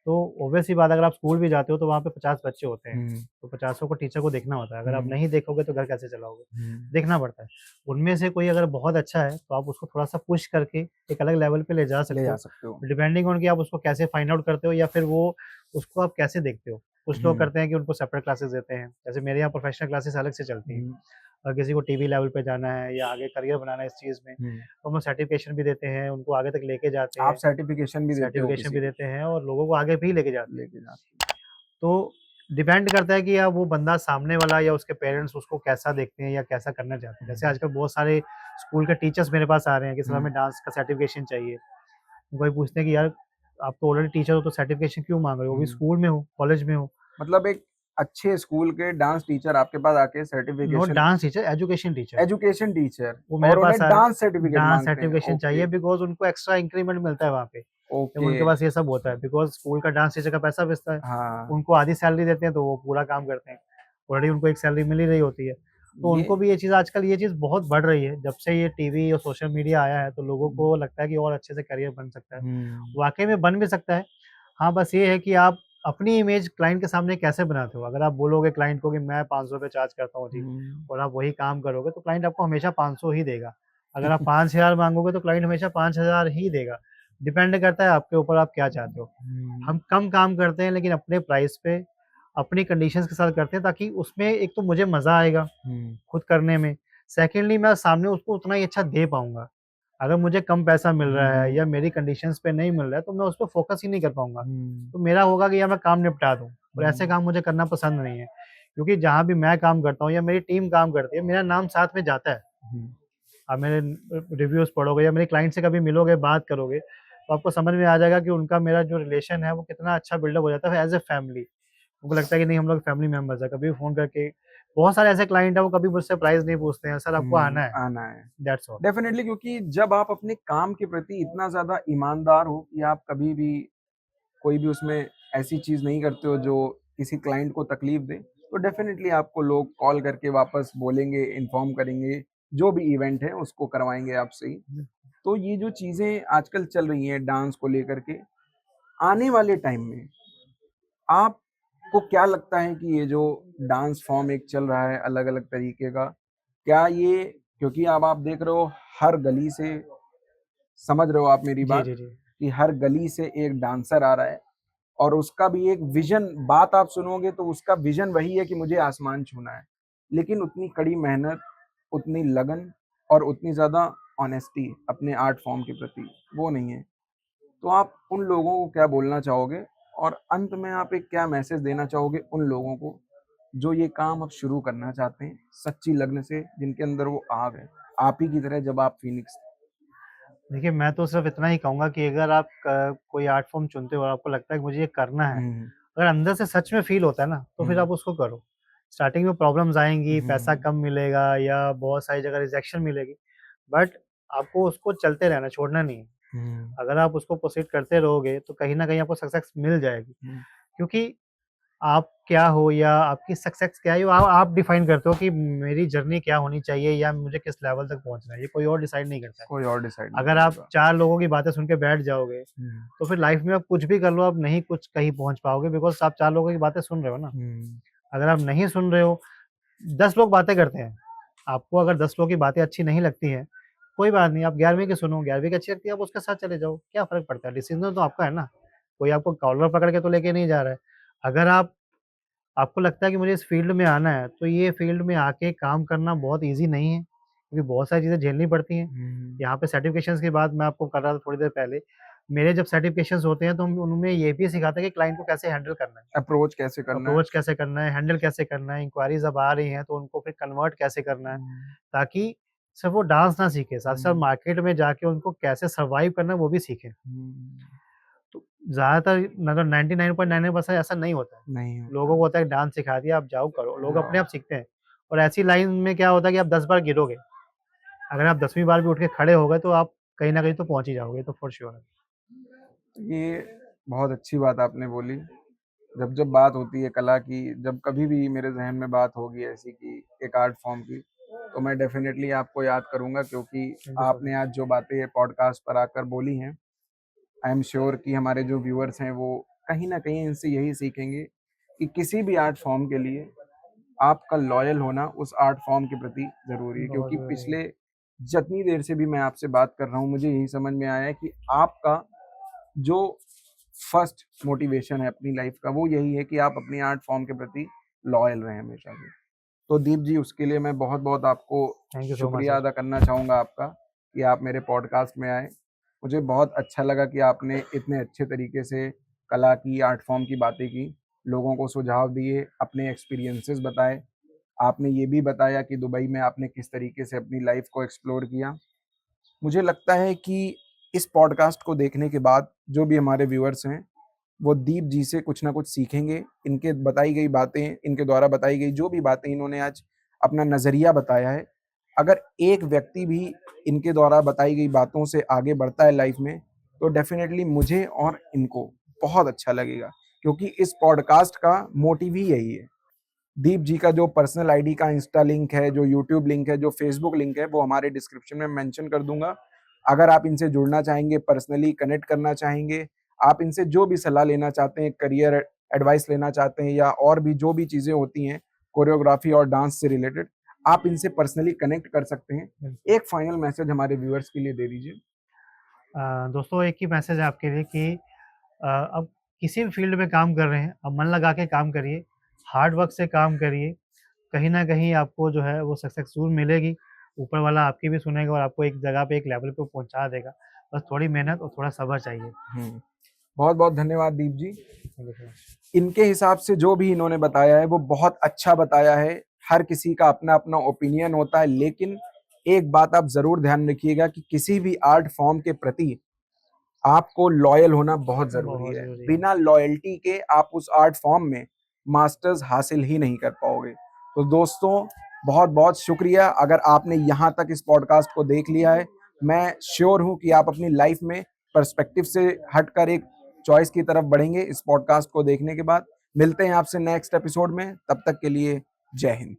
तो ऑब्वियस सी बात है अगर आप स्कूल भी जाते हो तो वहाँ पे 50 बच्चे होते हैं, हुँ, तो 50 को टीचर को देखना होता है। अगर आप हुँ, नहीं देखोगे तो घर कैसे चलाओगे? हुँ, देखना पड़ता है। उनमें से कोई अगर बहुत अच्छा है, तो आप उसको थोड़ा-सा पुश करके एक अलग लेवल पे ले जा ले सकते जा हो। सकते हो। डिपेंडिंग ऑन कि आप उसको कैसे फाइंड आउट करते हो या फिर वो उसको आप कैसे देखते हो। कुछ लोग हुँ, करते हैं कि उनको सेपरेट क्लासेस देते हैं। जैसे मेरे यहाँ प्रोफेशनल क्लासेस अलग से चलती हैं। हुँ, अगर किसी को टीवी लेवल पे जाना है या आगे करियर बनाना है इस चीज़ में, हुँ। तो हम लोग सर्टिफ़िकेशन भी देते हैं, उनको आगे तक लेके जाते आप हैं। सर्टिफ़िकेशन भी देते हो सर्टिफ़िकेशन किसी भी को? देते हैं और लोगों को आगे भी लेके जाते हैं। लेके जाते तो डिपेंड करता है कि या वो बंदा सामने वाला या उसके पेरेंट्स उसको कैसा देखते हैं या कैसा करना चाहते हैं। हो। जैसे आजकल बहुत सारे स्कूल के टीचर्स मेरे पास आ रहे हैं कि सर हुँ, हमें डांस का सर्टिफ़िकेशन चाहिए। वही पूछते हैं कि यार आप तो ऑलरेडी टीचर हो तो सर्टिफ़िकेशन क्यों माँग रहे हो? वो भी हुँ। स्कूल में हो, कॉलेज में हो। मतलब एक अच्छे स्कूल के डांस टीचर आपके पास आके not certification, dance teacher, education teacher. Education teacher, वो मेरे और पास उन्हें डांस सर्टिफिकेट डांस मांगते हैं? सर्टिफिकेशन ओके, चाहिए बिकॉज़ उनको एक्स्ट्रा इंक्रीमेंट मिलता है वहाँ पे। जब ओके। उनके पास ये सब होता है बिकॉज़ स्कूल का डांस टीचर का पैसा बचता है। हाँ, उनको आधी सैलरी देते हैं तो वो पूरा काम करते हैं। ऑलरेडी उनको एक सैलरी मिल ही रही होती है। तो ये उनको भी ये चीज़ आजकल ये चीज़ बहुत बढ़ रही है। जब से ये टीवी और सोशल मीडिया आया है तो लोगों को लगता है कि और अच्छे से करियर बन सकता है। हुँ, वाक़ई में बन भी सकता है। हाँ, बस ये है कि आप अपनी इमेज क्लाइंट के सामने कैसे बनाते हो? अगर आप बोलोगे क्लाइंट को कि मैं ₹500 चार्ज करता हूँ जी, हुँ। और आप वही काम करोगे तो क्लाइंट आपको हमेशा 500 ही देगा। अगर आप 5000 माँगोगे तो क्लाइंट हमेशा 5000 ही देगा। डिपेंड करता है आपके ऊपर आप क्या चाहते हो। हुँ, हम कम काम करते हैं लेकिन अपने प्राइस पे, अपनी कंडीशंस के साथ करते हैं ताकि उसमें एक तो मुझे मज़ा आएगा हुँ, खुद करने में, सेकंडली मैं सामने उसको उतना ही अच्छा दे पाऊँगा। अगर मुझे कम पैसा मिल रहा है हुँ, या मेरी कंडीशंस पे नहीं मिल रहा है तो मैं उस पे फ़ोकस ही नहीं कर पाऊँगा। हुँ, तो मेरा होगा कि या मैं काम निपटा दूँ, और ऐसे हुँ, काम मुझे करना पसंद नहीं है। क्योंकि जहाँ भी मैं काम करता हूँ या मेरी टीम काम करती है, मेरा नाम साथ में जाता है। हुँ। आप मेरे रिव्यूज़ पढ़ोगे या मेरे क्लाइंट से कभी मिलोगे, बात करोगे, तो आपको समझ में आ जाएगा कि उनका मेरा जो रिलेशन है वो कितना अच्छा बिल्डअप हो जाता है एज़ अ फैमिली। उनको लगता है कि नहीं हम लोग फैमिली मेंबर्स हैं, कभी भी फ़ोन करके बहुत सारे ऐसे क्लाइंट हैं वो कभी मुझसे प्राइस नहीं पूछते हैं, सर आपको आना है, आना है। That's all. डेफ़िनेटली, क्योंकि जब आप अपने काम के प्रति इतना ज़्यादा ईमानदार हो कि आप कभी भी कोई भी उसमें ऐसी चीज़ नहीं करते हो जो किसी क्लाइंट को तकलीफ़ दे, तो डेफ़िनेटली आपको लोग कॉल करके वापस बोलेंगे, इन्फॉर्म करेंगे, जो भी इवेंट है उसको करवाएँगे आपसे ही। तो ये जो चीज़ें आजकल चल रही हैं डांस को लेकर के, आने वाले टाइम में आपको क्या लगता है कि ये जो डांस फ़ॉर्म एक चल रहा है अलग-अलग तरीके का, क्या ये, क्योंकि अब आप देख रहे हो हर गली से, समझ रहे हो आप मेरी जी, बात, जी, जी। कि हर गली से एक डांसर आ रहा है और उसका भी एक विज़न, बात आप सुनोगे तो उसका विज़न वही है कि मुझे आसमान छूना है। लेकिन उतनी कड़ी मेहनत, उतनी लगन और उतनी ज़्यादा ऑनेस्टी अपने आर्ट फ़ॉर्म के प्रति, वो नहीं है। तो आप उन लोगों को क्या बोलना चाहोगे? और अंत में आप एक क्या मैसेज देना चाहोगे उन लोगों को, जो ये काम अब शुरू करना चाहते हैं, सच्ची लगन से, जिनके अंदर वो आग है, आप ही की तरह जब आप फ़ीनिक्स थे? देखिए, मैं तो सिर्फ़ इतना ही कहूँगा कि अगर आप क कोई आर्ट फ़ॉर्म चुनते हो और आपको लगता है कि मुझे ये करना है, हुँ, अगर अंदर से सच में फ़ील होता है ना, तो फिर हुँ, आप उसको करो। स्टार्टिंग में प्रॉब्लम्स आएँगी, पैसा हुँ, कम मिलेगा या बहुत सारी जगह रिजेक्शन मिलेगी, बट आपको उसको चलते रहना है, छोड़ना नहीं है। हुँ, अगर आप उसको प्रोसीड करते रहोगे, तो कहीं न कहीं आपको सक्सेस मिल जाएगी। हुँ, क्योंकि आप क्या हो या आपकी सक्सेस क्या है, ये आप डिफाइन करते हो कि मेरी जर्नी क्या होनी चाहिए या मुझे किस लेवल तक पहुँचना है, ये कोई और डिसाइड नहीं करता है। कोई और डिसाइड नहीं अगर आप करेगा। 4 लोगों की बातें सुन के बैठ जाओगे, हुँ, तो फिर लाइफ़ में आप कुछ भी कर लो, आप नहीं कुछ कहीं पहुँच पाओगे बिकॉज़ आप 4 लोगों की बातें सुन रहे हो ना। हुँ, अगर आप नहीं सुन रहे हो, 10 लोग बातें करते हैं, आपको अगर 10 लोगों की बातें अच्छी नहीं लगती हैं, कोई बात नहीं, आप 11वीं की सुनो, 11वीं की अच्छी लगती है, आप उसके साथ चले जाओ, क्या फ़र्क पड़ता है? डिसीज़न तो आपका है ना, कोई आपको कॉलर पकड़ के तो लेके नहीं जा रहा है। अगर आपको लगता है कि मुझे इस फ़ील्ड में आना है, तो ये फ़ील्ड में आके काम करना बहुत ईज़ी नहीं है, क्योंकि बहुत सारी चीज़ें झेलनी पड़ती हैं। हुँ, यहाँ पे सर्टिफ़िकेशंस की बात मैं आपको कर रहा था थोड़ी देर पहले। मेरे जब सर्टिफ़िकेशंस होते हैं, तो हम उनमें ये भी सिखाते हैं कि क्लाइंट को कैसे हैंडल करना है, अप्रोच कैसे करना है? अप्रोच कैसे करना है, हैंडल कैसे करना है, इंक्वायरीज़ अब आ रही हैं, तो उनको फिर कन्वर्ट कैसे करना है, हुँ, ताकि सिर्फ़ वो डांस ना सीखें, साथ-साथ हुँ, मार्केट में जाके उनको कैसे सर्वाइव करना है, वो भी सीखें। हुँ, तो ज़्यादातर मतलब 99.99% ऐसा नहीं होता है। नहीं लोगों होता। को होता है डांस सिखा दिया, आप जाओ करो, लोग अपने आप हाँ, सीखते हैं। और ऐसी लाइन में क्या होता है कि आप 10 बार गिरोगे, अगर आप 10वीं बार भी उठ के खड़े हो गए तो आप कहीं न कहीं तो पहुँच ही जाओगे, ये तो फॉर श्योर है। ये बहुत अच्छी बात आपने बोली। जब बात होती है कला की, जब कभी भी मेरे ज़हन में बात होगी ऐसी कि एक आर्ट फ़ॉर्म की, तो मैं डेफ़िनेटली आपको याद करूँगा, क्योंकि थैंक यू सो आपने मच। आज जो बातें पॉडकास्ट पर आकर बोली हैं, आई एम श्योर कि हमारे जो व्यूअर्स हैं वो कहीं न कहीं इनसे यही सीखेंगे कि किसी भी आर्ट फ़ॉर्म के लिए आपका लॉयल होना उस आर्ट फ़ॉर्म के प्रति ज़रूरी है। बहुत क्योंकि ज़रूरी है। पिछले जितनी देर से भी मैं आपसे बात कर रहा हूँ, मुझे यही समझ में आया है कि आपका जो फर्स्ट मोटिवेशन है अपनी लाइफ़ का, वो यही है कि आप अपनी आर्ट फ़ॉर्म के प्रति लॉयल रहें हमेशा से। तो दीप जी, उसके लिए मैं बहुत-बहुत आपको थैंक यू सो मच शुक्रिया सर। अदा करना चाहूँगा आपका, कि आप मेरे पॉडकास्ट में आए। मुझे बहुत अच्छा लगा कि आपने इतने अच्छे तरीके से कला की, आर्ट फ़ॉर्म की बातें की, लोगों को सुझाव दिए, अपने एक्सपीरियंसेस बताए। आपने ये भी बताया कि दुबई में आपने किस तरीके से अपनी लाइफ़ को एक्सप्लोर किया। मुझे लगता है कि इस पॉडकास्ट को देखने के बाद जो भी हमारे व्यूअर्स हैं, वो दीप जी से कुछ ना कुछ सीखेंगे। इनके बताई गई बातें, इनके द्वारा बताई गई जो भी बातें इन्होंने आज अपना नज़रिया बताया है, अगर एक व्यक्ति भी इनके द्वारा बताई गई बातों से आगे बढ़ता है लाइफ में, तो डेफ़िनेटली मुझे और इनको बहुत अच्छा लगेगा, क्योंकि इस पॉडकास्ट का मोटिव ही यही है। दीप जी का जो पर्सनल आईडी का इंस्टा लिंक है, जो यूट्यूब लिंक है, जो फेसबुक लिंक है, वो हमारे डिस्क्रिप्शन में मेंशन कर दूंगा। अगर आप इनसे जुड़ना चाहेंगे, पर्सनली कनेक्ट करना चाहेंगे, आप इनसे जो भी सलाह लेना चाहते हैं, करियर एडवाइस लेना चाहते हैं, या और भी जो भी चीज़ें होती हैं कोरियोग्राफी और डांस से रिलेटेड, आप इनसे पर्सनली कनेक्ट कर सकते हैं। बिल्कुल। एक फाइनल मैसेज हमारे व्यूअर्स के लिए दे दीजिए। दोस्तों एक ही मैसेज है आपके लिए कि अब किसी भी फील्ड में काम कर रहे हैं, अब मन लगा के काम करिए, हार्ड वर्क से काम करिए, कहीं न कहीं आपको जो है वो सक्सेस ज़रूर मिलेगी। ऊपर वाला आपकी भी सुनेगा और आपको एक जगह पे, एक लेवल पे पहुँचा देगा। बस थोड़ी मेहनत और थोड़ा सब्र चाहिए। हुँ। बहुत-बहुत धन्यवाद Deep ji. Thank you so much. इनके हिसाब से जो भी इन्होंने बताया है वो बहुत अच्छा बताया है। हर किसी का अपना-अपना ओपिनियन होता है, लेकिन एक बात आप ज़रूर ध्यान रखिएगा कि किसी भी आर्ट फॉर्म के प्रति आपको लॉयल होना बहुत ज़रूरी बहुत है। ज़रूरी है। बिना लॉयल्टी के आप उस आर्ट फॉर्म में मास्टर्स हासिल ही नहीं कर पाओगे। तो दोस्तों, बहुत-बहुत शुक्रिया अगर आपने यहाँ तक इस पॉडकास्ट को देख लिया है। मैं श्योर हूँ कि आप अपनी लाइफ़ में पर्सपेक्टिव से हटकर एक चॉइस की तरफ बढ़ेंगे इस पॉडकास्ट को देखने के बाद। मिलते हैं आपसे नेक्स्ट एपिसोड में, तब तक के लिए जय हिंद।